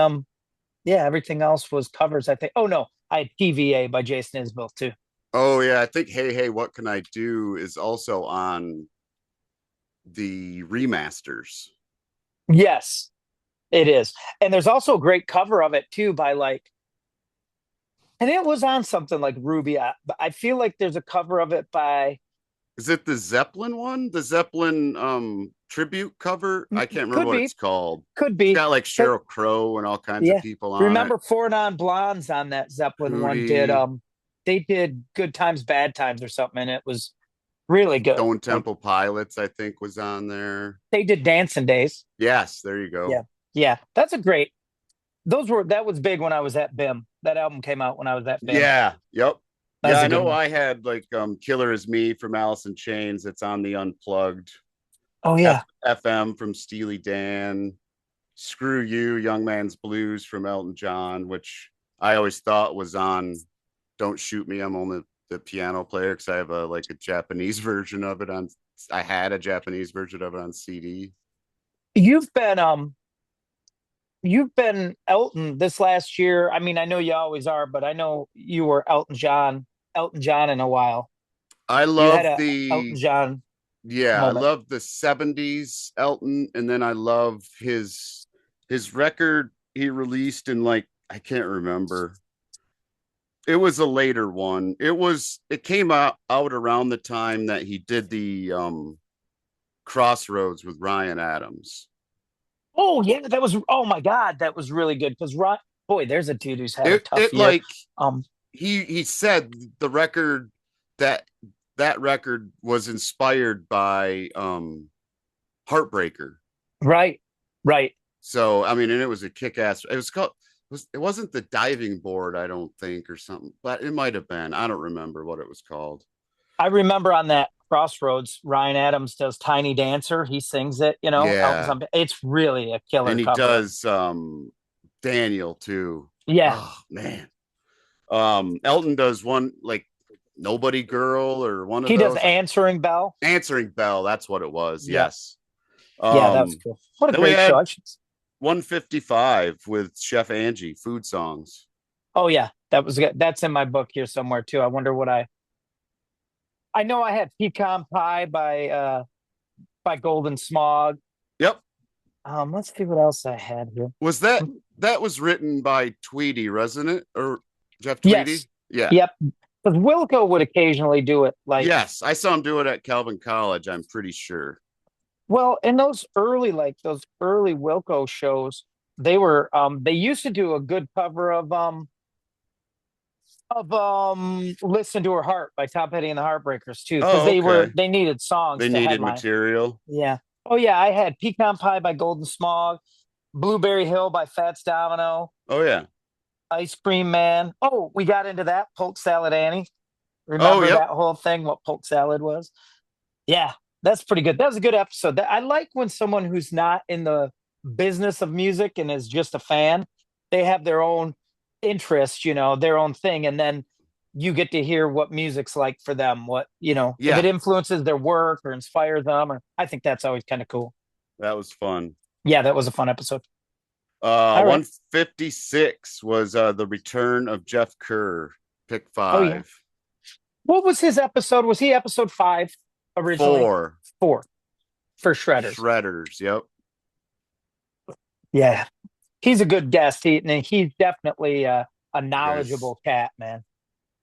yeah, everything else was covers, I think. Oh no, I had TVA by Jason Isbell too.
Oh, yeah. I think Hey, Hey, What Can I Do is also on the remasters.
Yes, it is. And there's also a great cover of it too by like, and it was on something like Ruby. But I feel like there's a cover of it by,
Is it the Zeppelin one? The Zeppelin tribute cover? I can't remember
could
what
be,
it's called.
could
It's
be.
got like
'Cause-
Cheryl Crow and all kinds of
Yeah.
people on it.
Remember Four Non Blondes on that Zeppelin one
Hootie,
they did Good Times, Bad Times or something, and it was really good.
Stone
Like
Temple Pilots, I think, was on there.
they did Dancing Days.
Yes, there you
Yeah.
go.
Yeah, that was big when I was at BIM. That album came out when I was at BIM.
Yeah. Yep. Yeah,
That's a
I
good
know
one.
I had like Killer Is Me from Alice in Chains. It's on the Unplugged.
Oh yeah.
FM from Steely Dan. Screw You, Young Man's Blues from Elton John, which I always thought was on Don't Shoot Me, I'm Only the Piano Player, because I have a Japanese version of it on. I had a Japanese version of it on CD.
You've been you've been Elton this last year. I mean, I know you always are, but I know you were Elton John in a while.
I
You had
love
a Elton
the
John
Yeah, I
moment.
love the 70s Elton, and then I love his record he released in like I can't remember. It was a later one. It came out around the time that he did the Crossroads with Ryan Adams.
Oh yeah, oh my God, that was really good because boy, there's a dude who's had a tough
It
year.
like
Um,
he said the record that that record was inspired by Heartbreaker.
right, right.
So I mean, and it was a kick-ass. It was called. It wasn't the diving board, I don't think, or something, but it might have been. I don't remember what it was called.
I remember on that Crossroads, Ryan Adams does Tiny Dancer. He sings it, Elton's
Yeah,
on. It's really a killer
and he
cover.
does Daniel too.
Yeah,
Oh man, Elton does one like Nobody Girl or one of
he does
those.
Answering Bell.
Answering Bell, that's what it was.
Yeah,
Yes.
yeah, that was
Um,
cool. What a
then we
great show.
had 155 with Chef Angie, food songs.
Oh yeah, that was good. That's in my book here somewhere too. I wonder what I know I had Pecan Pie by Golden Smog.
Yep.
Let's see what else I had here.
Was that was written by Tweedy, wasn't it? Or Jeff
Yes.
Tweedy? Yeah.
Yep. Because Wilco would occasionally do it like,
Yes, I saw him do it at Calvin College, I'm pretty sure.
well, in those early Wilco shows, they used to do a good cover of Listen to Her Heart by Tom Petty and the Heartbreakers too, because
Oh, okay.
they needed songs
They
to
needed
headline.
material.
Yeah. Oh yeah, I had Pecan Pie by Golden Smog, Blueberry Hill by Fats Domino,
Oh yeah.
Ice Cream Man. Oh, we got into that Polk Salad Annie.
Oh,
Remember
yep.
that whole thing? What Polk Salad was? Yeah, that's pretty good. That was a good episode. I like when someone who's not in the business of music and is just a fan, they have their own interest, their own thing, and then you get to hear what music's like for them. If it
Yeah,
influences their work or inspires them, or I think that's always kind of cool.
that was fun.
Yeah, that was a fun episode. All right.
156 was the return of Jeff Kerr, pick
Oh yeah.
five.
What was his episode? Was he episode 5 originally?
Four.
4 for Shredders.
Shredders. Yep.
Yeah, he's a good guest. He's definitely a
You guys
knowledgeable cat, man.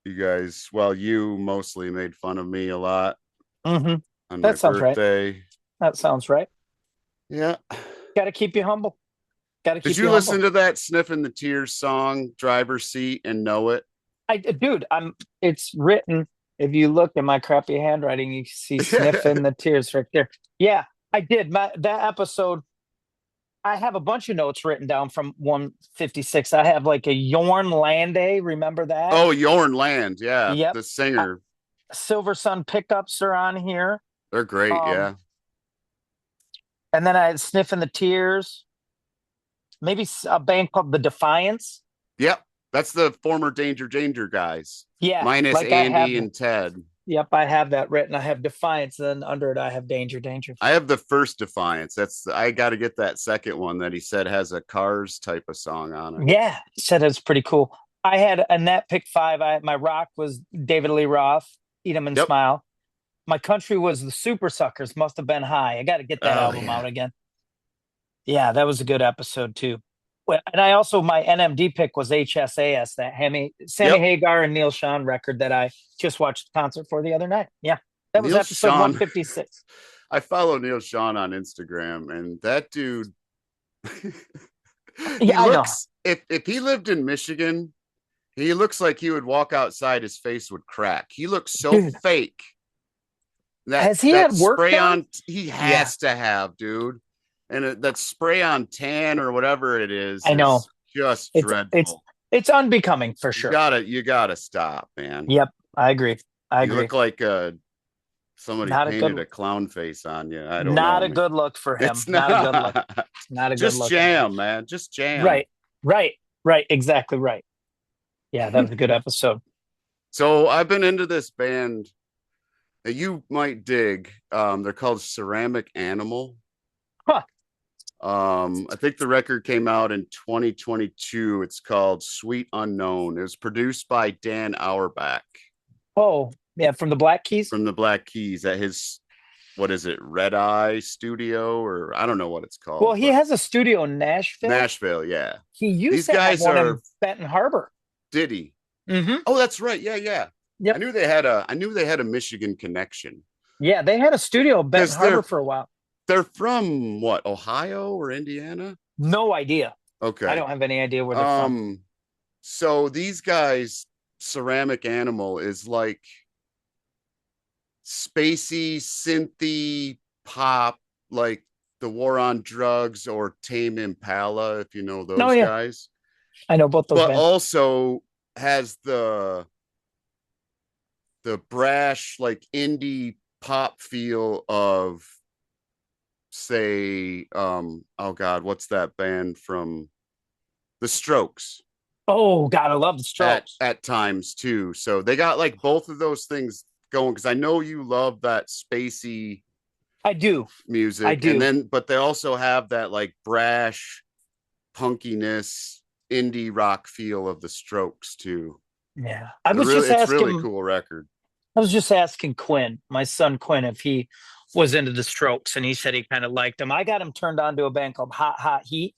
you mostly made fun of me a lot
Hmm.
on my
That sounds right.
birthday.
That sounds right.
Yeah.
Got to keep you humble. Got to
Did
keep
you
you
listen
humble.
to that Sniffing the Tears song, Driver's Seat, and know it?
Dude, it's written. If you look at my crappy handwriting, you see sniffing the tears right there. Yeah, I did. That episode, I have a bunch of notes written down from 156. I have like a Yorn Lande. Remember that?
Oh, Yorn Land. Yeah.
Yep.
The
Uh,
singer.
Silver Sun pickups are on here.
They're great.
Um,
Yeah.
and then I had Sniffing the Tears. Maybe a band called The Defiance.
Yep. That's the former Danger guys,
Yeah,
minus
like I have.
Andy and Ted.
Yep, I have that written. I have Defiance, and then under it, I have Danger.
I have the first Defiance. I got to get that second one that he said has a Cars type of song on it.
Yeah, said it was pretty cool. I had a net pick 5. My rock was David Lee Roth, Eat 'em and
Yep.
Smile. My country was the Super Suckers, Must Have Been High. I got to get that
Oh
album
yeah.
out again. Yeah, that was a good episode too. Well, and I also my NMD pick was HSAS, that Sammy
Yep.
Hagar and Neil Sean record that I just watched the concert for the other night. Yeah, that was
Neil
episode
Sean.
156.
I follow Neil Sean on Instagram, and that dude, he
Yeah, I know.
looks. If he lived in Michigan, he looks like he would walk outside, his face would crack. He looks so
Dude,
fake.
has he
That
had work
spray
done?
on, he
Yeah.
has to have, dude. and that spray on tan or whatever it
I know
is just
it's it's
dreadful.
it's unbecoming for
You
sure.
gotta you gotta stop, man.
Yep, I agree. I
You
agree.
look like somebody
Not a
painted
good,
a clown face on you. I don't
not
know,
a
man.
good look for him.
It's
Not a good look.
not.
Not a good
Just
look at all.
jam, man. Just jam.
Right, right, right. Exactly right. Yeah, that was a good episode.
So I've been into this band that you might dig. They're called Ceramic Animal.
Huh.
I think the record came out in 2022. It's called Sweet Unknown. It was produced by Dan Auerbach
Oh, yeah, from the Black Keys.
from the Black Keys at his, what is it, Red Eye Studio, or I don't know what it's
Well,
called,
he
but
has a studio in Nashville.
Nashville. Yeah,
He used
these
to have
guys
one
are
in Benton Harbor.
Diddy.
Mm-hmm.
Oh, that's right. Yeah, yeah.
Yep.
I knew they had a Michigan connection
Yeah, they had a studio in Benton
because
Harbor for a while.
they're from what, Ohio or Indiana?
No idea. I
Okay.
don't have any idea where they're from.
Um, so these guys, Ceramic Animal is like spacey, synthy pop, like the War on Drugs or Tame Impala, if you know
No,
those
yeah,
guys,
I know both those
but
bands.
also has the brash, like indie pop feel of, say, oh God, what's that band from The Strokes?
Oh God, I love the
at
Strokes.
at times too. So they got like both of those things going, because I know you love that spacey
I do. I
music, and
do.
then but they also have that like brash punkiness indie rock feel of the Strokes too.
Yeah.
It's really cool record.
I was just asking Quinn, my son Quinn, if he was into the Strokes, and he said he kind of liked them. I got him turned on to a band called Hot Hot Heat,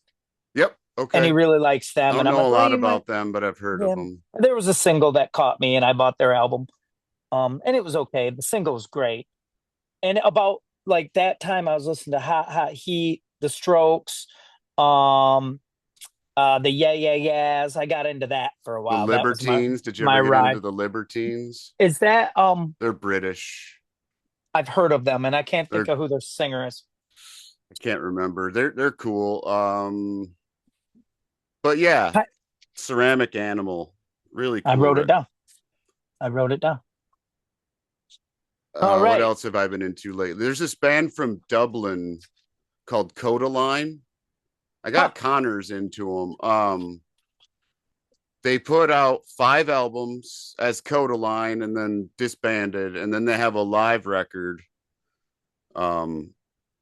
Yep.
and he
Okay.
really likes
I
them. And
don't
I'm
know
like,
a
well,
lot
you might.
about them, but I've heard of
Yeah.
them.
There was a single that caught me, and I bought their album. And it was okay. The single was great. And about like that time, I was listening to Hot Hot Heat, the Strokes, um, the Yeah Yeah Yeahs. I got into that for a
The
while. That was my
Libertines. Did you
my
ever get into
ride.
the Libertines?
Is that
They're British.
I've heard of them, and I can't think
They're
of who their singer is.
I can't remember. They're cool. But yeah,
I,
Ceramic Animal, really
I
cool.
wrote it down. I wrote it down. All
What
right.
else have I been into lately? There's this band from Dublin called Codaline. I
Huh.
got Connors into them. They put out 5 albums as Codaline and then disbanded, and then they have a live record um,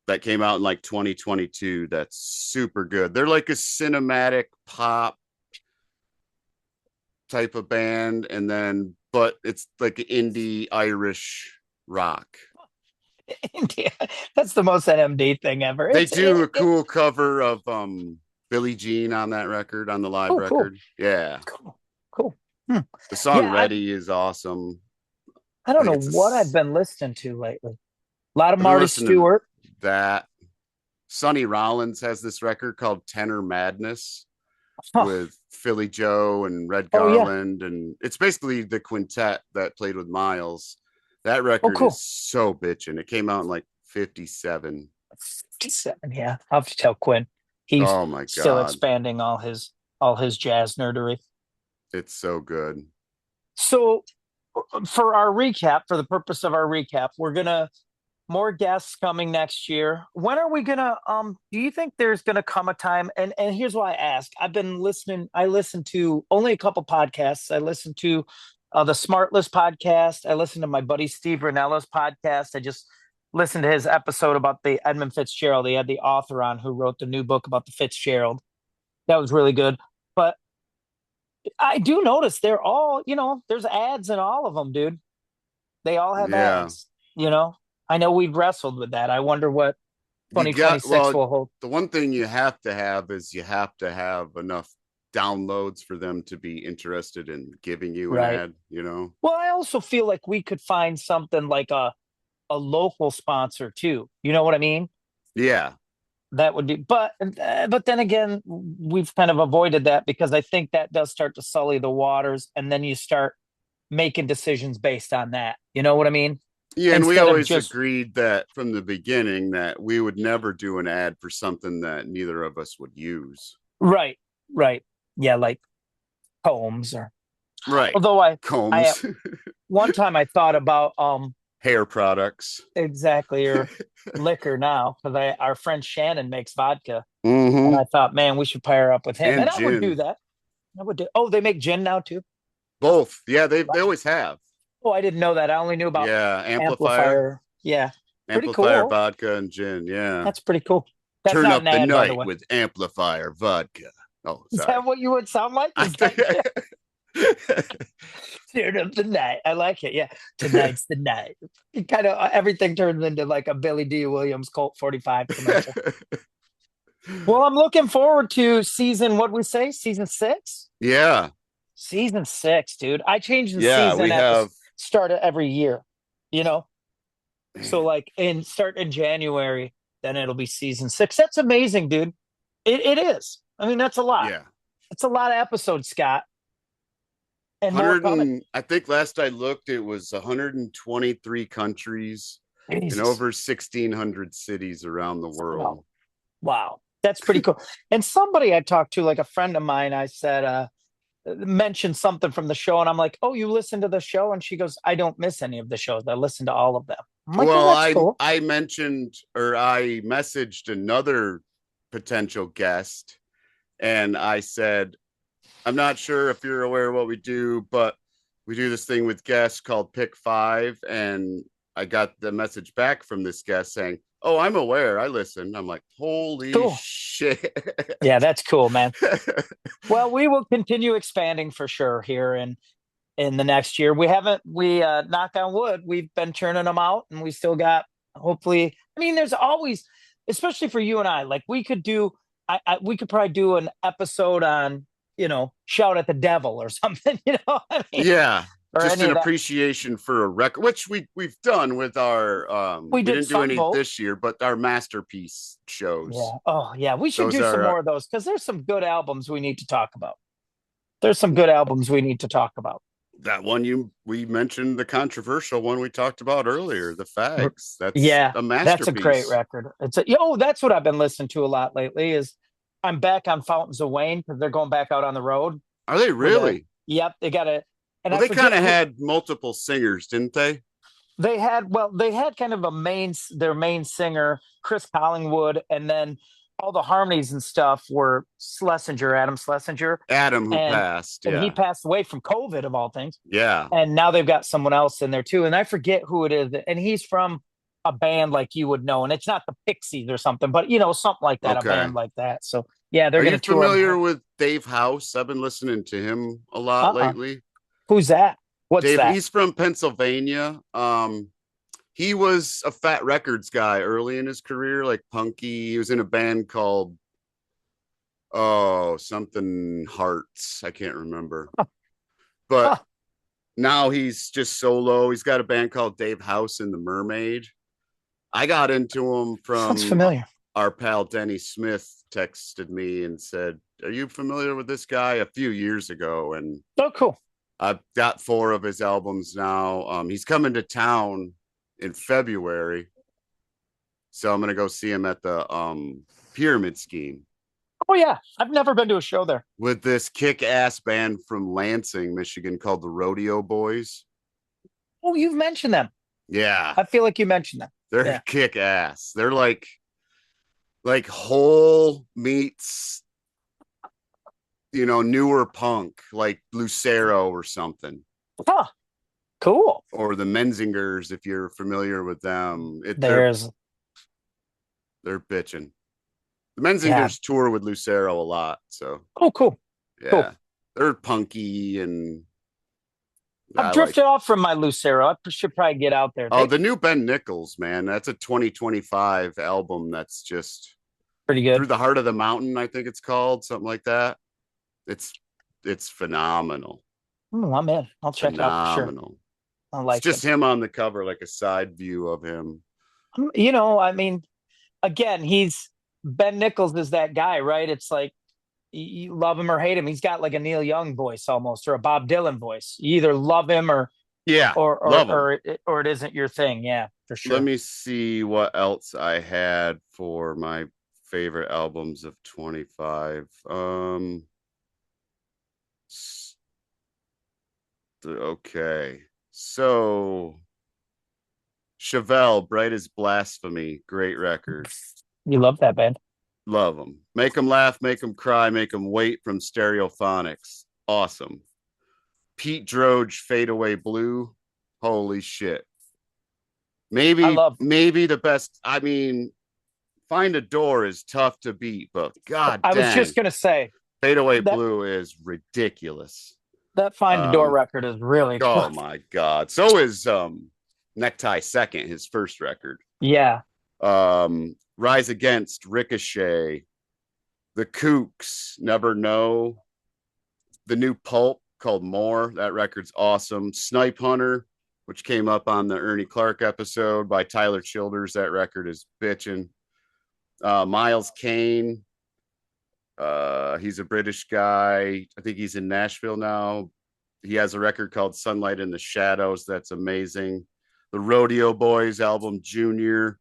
that came out in like 2022. That's super good. They're like a cinematic pop type of band, and then but it's like indie Irish rock.
India. That's the most NMD thing ever.
They do a cool cover of Billie Jean on that record, on the live
Oh, cool,
record. Yeah.
cool, cool. Hmm.
The song
Yeah,
Ready is awesome.
I
I
don't
think
know
it's
what I've been listening to lately. A lot of
I've been
Marty
listening to
Stewart.
that. Sonny Rollins has this record called Tenor Madness
Huh.
with Philly Joe and Red
Oh yeah.
Garland, and it's basically the quintet that played with Miles. That
Oh
record is
cool.
so bitchin'. It came out in like 57.
57. Yeah, I'll have to tell Quinn. He's
Oh my
still
god,
expanding all his jazz nerdery.
it's so good.
So for our recap, for the purpose of our recap, we're gonna more guests coming next year. When are we gonna do you think there's gonna come a time, and here's why I ask. I've been listening, I listened to only a couple podcasts. I listened to the Smartless podcast. I listened to my buddy Steve Ranella's podcast. I just listened to his episode about the Edmund Fitzgerald. He had the author on who wrote the new book about the Fitzgerald. That was really good. But I do notice they're all, there's ads in all of them, dude. They all have
Yeah.
ads, you know. I know we've wrestled with that. I wonder what
You got
2026 will hold.
the one thing you have to have is you have to have enough downloads for them to be interested in giving you an
Right.
ad, you know?
Well, I also feel like we could find something like a local sponsor too. You know what I mean?
Yeah.
That would be, but then again, we've kind of avoided that because I think that does start to sully the waters, and then you start making decisions based on that. You know what I mean?
Yeah, and we
instead of
always
just
agreed that from the beginning that we would never do an ad for something that neither of us would use.
right, right. Yeah, like poems or
Right.
although I at
Combs,
one time I thought about
hair products.
exactly or liquor now because I our friend Shannon makes vodka and
Mm-hmm.
I thought, man, we should pair up with him.
And
And I would do
gin.
that. I would do. Oh, they make gin now too.
Both. Yeah, they always have.
Oh, I didn't know that. I only knew about
Yeah. Amplifier.
amplifier. Yeah, pretty
Amplifier
cool.
vodka and gin. Yeah.
That's pretty cool. That's
Turn
not an
up the
ad, by the
night
way.
with amplifier vodka. Oh,
Is
sorry.
that what you would sound like?
I
Is that
think
turn up the night? I like it. Yeah, tonight's the night. It kind of everything turns into like a Billy D. Williams Colt 45 commercial. Well, I'm looking forward to season. What we say? Season six.
Yeah.
Season six, dude. I change the
Yeah,
season
we
at the
have
start of every year. You know, so
man.
like start in January, then it'll be season six. That's amazing, dude. It is. I mean, that's a lot.
Yeah.
It's a lot of episodes, Scott, and more
100
coming.
and I think last I looked it was 123 countries and
Jesus.
over 1600 cities around the
Wow.
world.
Wow. That's pretty cool. And somebody I talked to, like a friend of mine, I said, mentioned something from the show, and I'm like, "Oh, you listen to the show?" And she goes, "I don't miss any of the shows. I listen to all of them." I'm like, "Well,
Well,
that's
I
cool."
I mentioned or I messaged another potential guest and I said, I'm not sure if you're aware of what we do, but we do this thing with guests called Pick Five. And I got the message back from this guest saying, "Oh, I'm aware. I listen." I'm like, holy
Cool.
shit.
Yeah, that's cool, man. Well, we will continue expanding for sure here in the next year. We haven't we knock on wood, we've been churning them out and we still got hopefully I mean there's always especially for you and I like we could do we could probably do an episode on, shout at the devil or something, I mean
Yeah.
or
Just
any
an
of that.
appreciation for a record, which we've done with our
We
we
did
didn't do
Sun
any
Volt.
this year, but our masterpiece shows.
Yeah. Oh, yeah. We should
Those
do some
are
more of those because there's some good albums we need to talk about. There's some good albums we need to talk about.
that one you we mentioned the controversial one we talked about earlier, the Fags. That's
Yeah,
a
that's a great
masterpiece.
record. That's what I've been listening to a lot lately is I'm back on Fountains of Wayne because they're going back out on the road
Are they
with a,
really?
yep, they got a, and
Well,
I
they kind
forget
of
who
had multiple singers, didn't they?
they had kind of their main singer, Chris Collingwood, and then all the harmonies and stuff were Adam Schlesinger,
Adam, who
and,
passed.
and he
Yeah.
passed away from COVID of all things.
Yeah.
And now they've got someone else in there too. And I forget who it is. And he's from a band like you would know. And it's not the Pixies or something, but something like that, a
Okay.
band like that. So yeah, they're
Are
going
you
to tour them.
familiar with Dave House? I've been listening to him a lot
Uh-uh.
lately.
Who's that? What's
Dave,
that?
he's from Pennsylvania. He was a Fat Records guy early in his career, like punky. He was in a band called something Hearts. I can't remember.
Huh.
But
Huh.
now he's just solo. He's got a band called Dave House and the Mermaid. I got into him
Sounds
from
familiar.
our pal Denny Smith texted me and said, "Are you familiar with this guy?" A few years ago, and
Oh, cool.
I've got 4 of his albums now. He's coming to town in February, so I'm gonna go see him at the Pyramid Scheme
Oh, yeah. I've never been to a show there.
with this kick-ass band from Lansing, Michigan called the Rodeo Boys.
Oh, you've mentioned them.
Yeah,
I feel like you mentioned them.
they're
Yeah.
kick-ass. They're like whole meets, newer punk, like Lucero or something,
Huh. Cool.
or the Menzingers, if you're familiar with them.
There's,
They're bitching. The
yeah.
Menzingers tour with Lucero a lot, so
Oh, cool. Cool.
yeah, they're punky and
I've
I like.
drifted off from my Lucero. I should probably get out there.
Oh, the new Ben Nichols, man, that's a 2025 album. That's just
Pretty
Through
good.
the Heart of the Mountain, I think it's called something like that. It's it's phenomenal,
Oh, I'm in. I'll check it out for sure.
phenomenal.
I
It's
like
just
them.
him on the cover, like a side view of him.
I mean, again, he's Ben Nichols is that guy, right? It's like you love him or hate him. He's got like a Neil Young voice almost, or a Bob Dylan voice. You either love him or
Yeah,
or
love them.
or it isn't your thing. Yeah, for
Let
sure.
me see what else I had for my favorite albums of 25. Okay. So Chevelle, Bright as Blasphemy, great record.
You love that band.
Love them. Make them laugh, make them cry, make them wait from Stereophonics. Awesome. Pete Droge, Fade Away Blue. Holy shit.
I
Maybe,
love.
maybe the best. I mean, Find a Door is tough to beat, but god
I was just
dang,
gonna say
Fade Away
that
Blue is ridiculous.
that Find a Door
Um,
record is really good.
oh my god. So is Necktie Second, his first record.
Yeah,
Rise Against, Ricochet, The Kooks, Never Know, the new Pulp called More. That record's awesome. Snipe Hunter, which came up on the Ernie Clark episode by Tyler Childers. That record is bitching. Miles Kane, he's a British guy. I think he's in Nashville now. He has a record called Sunlight in the Shadows. That's amazing. The Rodeo Boys album, Junior.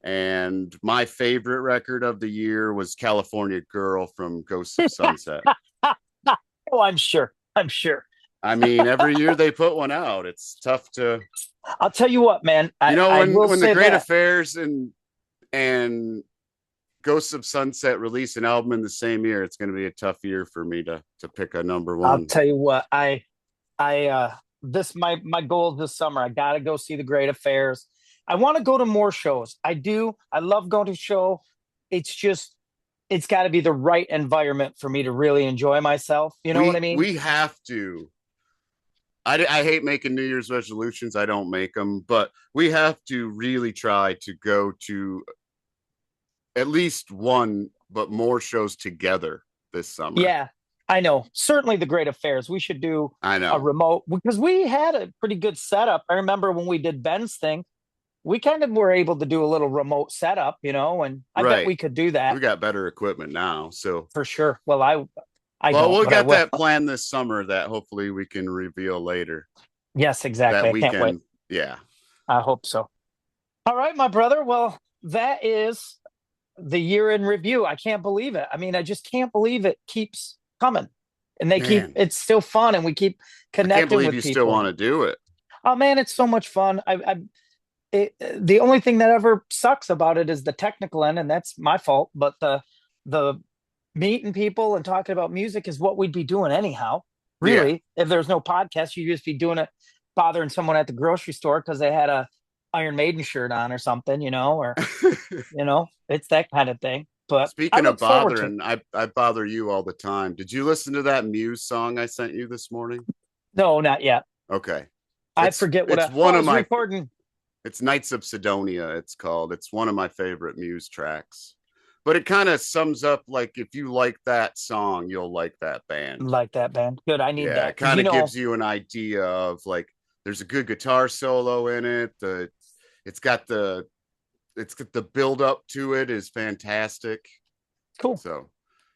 And my favorite record of the year was California Girl from Ghosts of Sunset.
oh, I'm sure. I'm sure.
I mean, every year they put one out. It's tough to,
I'll tell you what, man.
you know,
I will
when the
say
Great
that.
Affairs and Ghosts of Sunset release an album in the same year, it's going to be a tough year for me to pick a number
I'll
one.
tell you what. This my goal this summer. I gotta go see the Great Affairs. I want to go to more shows. I do. I love going to show. It's just it's got to be the right environment for me to really enjoy myself. You know what I mean?
We have to. I hate making New Year's resolutions. I don't make them, but we have to really try to go to at least one, but more shows together this summer.
Yeah, I know. Certainly the Great Affairs. We should do
I
a
know.
remote because we had a pretty good setup. I remember when we did Ben's thing, we kind of were able to do a little remote setup, and I bet
Right.
we could do that
We got better equipment now. So,
for sure. Well, I
well,
don't,
we'll
but I
get
will.
that plan this summer that hopefully we can reveal later.
Yes, exactly.
That
I can't wait.
weekend. Yeah.
I hope so. All right, my brother. Well, that is the year in review. I can't believe it. I mean, I just can't believe it keeps coming. And they keep
Man,
it's still fun and we keep
I can't
connecting
believe
with
you still
people.
want to do it.
Oh man, it's so much fun. The only thing that ever sucks about it is the technical end, and that's my fault. But the meeting people and talking about music is what we'd be doing anyhow.
Yeah.
Really, if there's no podcast, you'd just be doing it, bothering someone at the grocery store because they had a Iron Maiden shirt on or something, or it's that kind of thing. But I
Speaking of
look forward to it.
bothering, I bother you all the time. Did you listen to that Muse song I sent you this morning?
No, not yet.
Okay.
I forget what
It's
I
one of
was
my
recording.
it's Knights of Sidonia, it's called. It's one of my favorite Muse tracks. But it kind of sums up like if you like that song, you'll like that band.
Like that band. Good. I need
Yeah,
that
it
because
kind of gives you an idea of like there's a good guitar solo in it. It's got the it's got the build up to it is fantastic.
cool.
So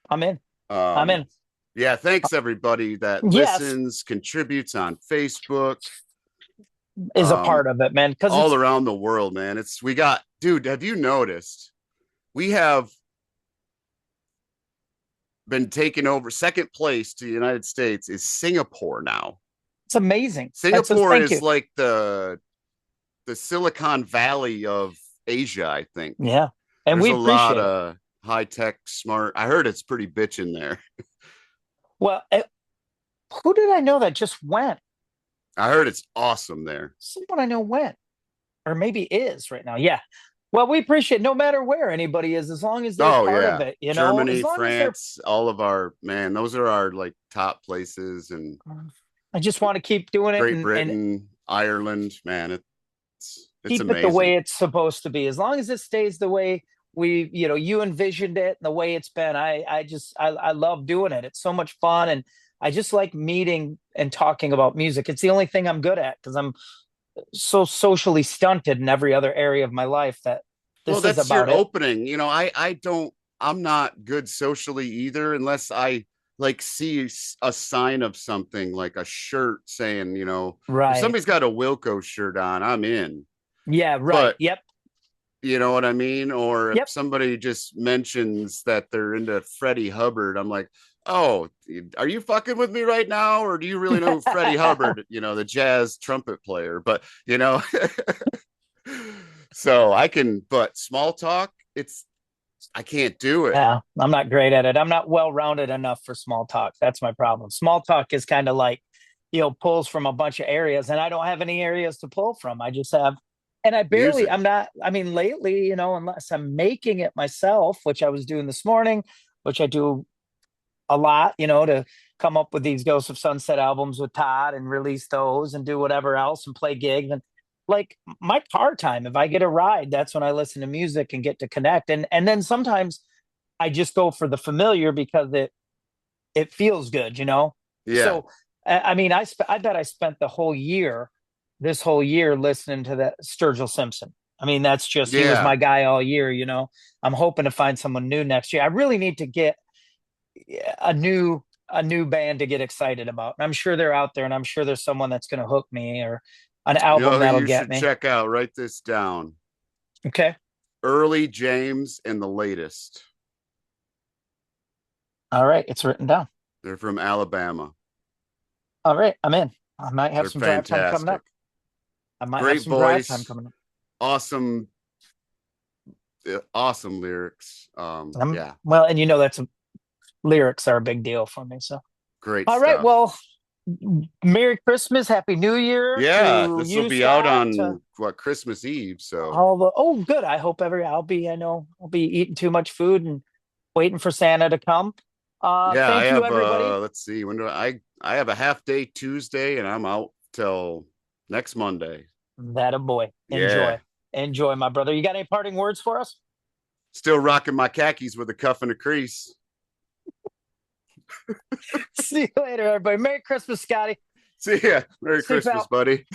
I'm in. I'm
um
in.
yeah, thanks everybody that
Yes,
listens, contributes on Facebook,
is a
um
part of it, man. Because
all
it's
around the world, man. It's we got dude, have you noticed we have been taken over second place to the United States is Singapore now.
it's amazing. That's just
Singapore
thank
is
you.
like the Silicon Valley of Asia, I think.
Yeah, and
There's
we
a lot
appreciate it.
of high tech, smart. I heard it's pretty bitch in there.
Well, who did I know that just went?
I heard it's awesome there.
Someone I know went, or maybe is right now. Yeah. Well, we appreciate no matter where anybody is, as long as they're
Oh
part of
yeah,
it. As
Germany,
long as they're.
France, all of our man. Those are our like top places, and
I just want to keep doing it
Great
and
Britain, Ireland. Man, it's
keep it the way
amazing.
it's supposed to be. As long as it stays the way you envisioned it and the way it's been. I love doing it. It's so much fun. And I just like meeting and talking about music. It's the only thing I'm good at because I'm so socially stunted in every other area of my life that
Well,
this is
that's
about
your
it.
opening. You know, I don't. I'm not good socially either, unless I like see a sign of something like a shirt saying, if
Right.
somebody's got a Wilco shirt on, I'm in.
Yeah, right.
But
Yep.
you know what I mean? Or if
Yep.
somebody just mentions that they're into Freddie Hubbard, I'm like, oh, are you fucking with me right now? Or do you really know who Freddie Hubbard, the jazz trumpet player? But, so I can, but small talk, I can't do it.
Yeah, I'm not great at it. I'm not well rounded enough for small talk. That's my problem. Small talk is kind of like, pulls from a bunch of areas, and I don't have any areas to pull from. I just have, and
Music.
I'm not, I mean, lately, unless I'm making it myself, which I was doing this morning, which I do a lot, to come up with these Ghosts of Sunset albums with Todd and release those and do whatever else and play gigs. And like my car time, if I get a ride, that's when I listen to music and get to connect. And then sometimes I just go for the familiar because it feels good.
Yeah.
So I mean, I bet I spent this whole year listening to that Sturgill Simpson. I mean, he was
Yeah.
my guy all year. I'm hoping to find someone new next year. I really need to get a new band to get excited about. And I'm sure they're out there, and I'm sure there's someone that's going to hook me or an
You know
album
who
that'll
you
get
should
me.
check out? Write this down.
Okay.
Early James and the Latest.
All right. It's written down.
They're from Alabama.
All right. I'm in. I might have
They're
some drive time coming
fantastic.
up. I might have
Great
some drive time
voice,
coming up.
awesome, awesome lyrics. Yeah,
Well, and that's lyrics are a big deal for me. So,
great
all right.
stuff.
Well, Merry Christmas, Happy New Year
Yeah,
to
this will
you,
be out
Scott, to
on what, Christmas Eve. So
all the. Oh, good. I hope I know I'll be eating too much food and waiting for Santa to come.
yeah, I
Thank you,
have
everybody.
let's see, when do I have a half day Tuesday and I'm out till next Monday.
That a boy.
Yeah.
Enjoy, my brother. You got any parting words for us?
Still rocking my khakis with a cuff and a crease.
See you later, everybody. Merry Christmas, Scotty.
See ya. Merry
Sleep
Christmas,
out.
buddy.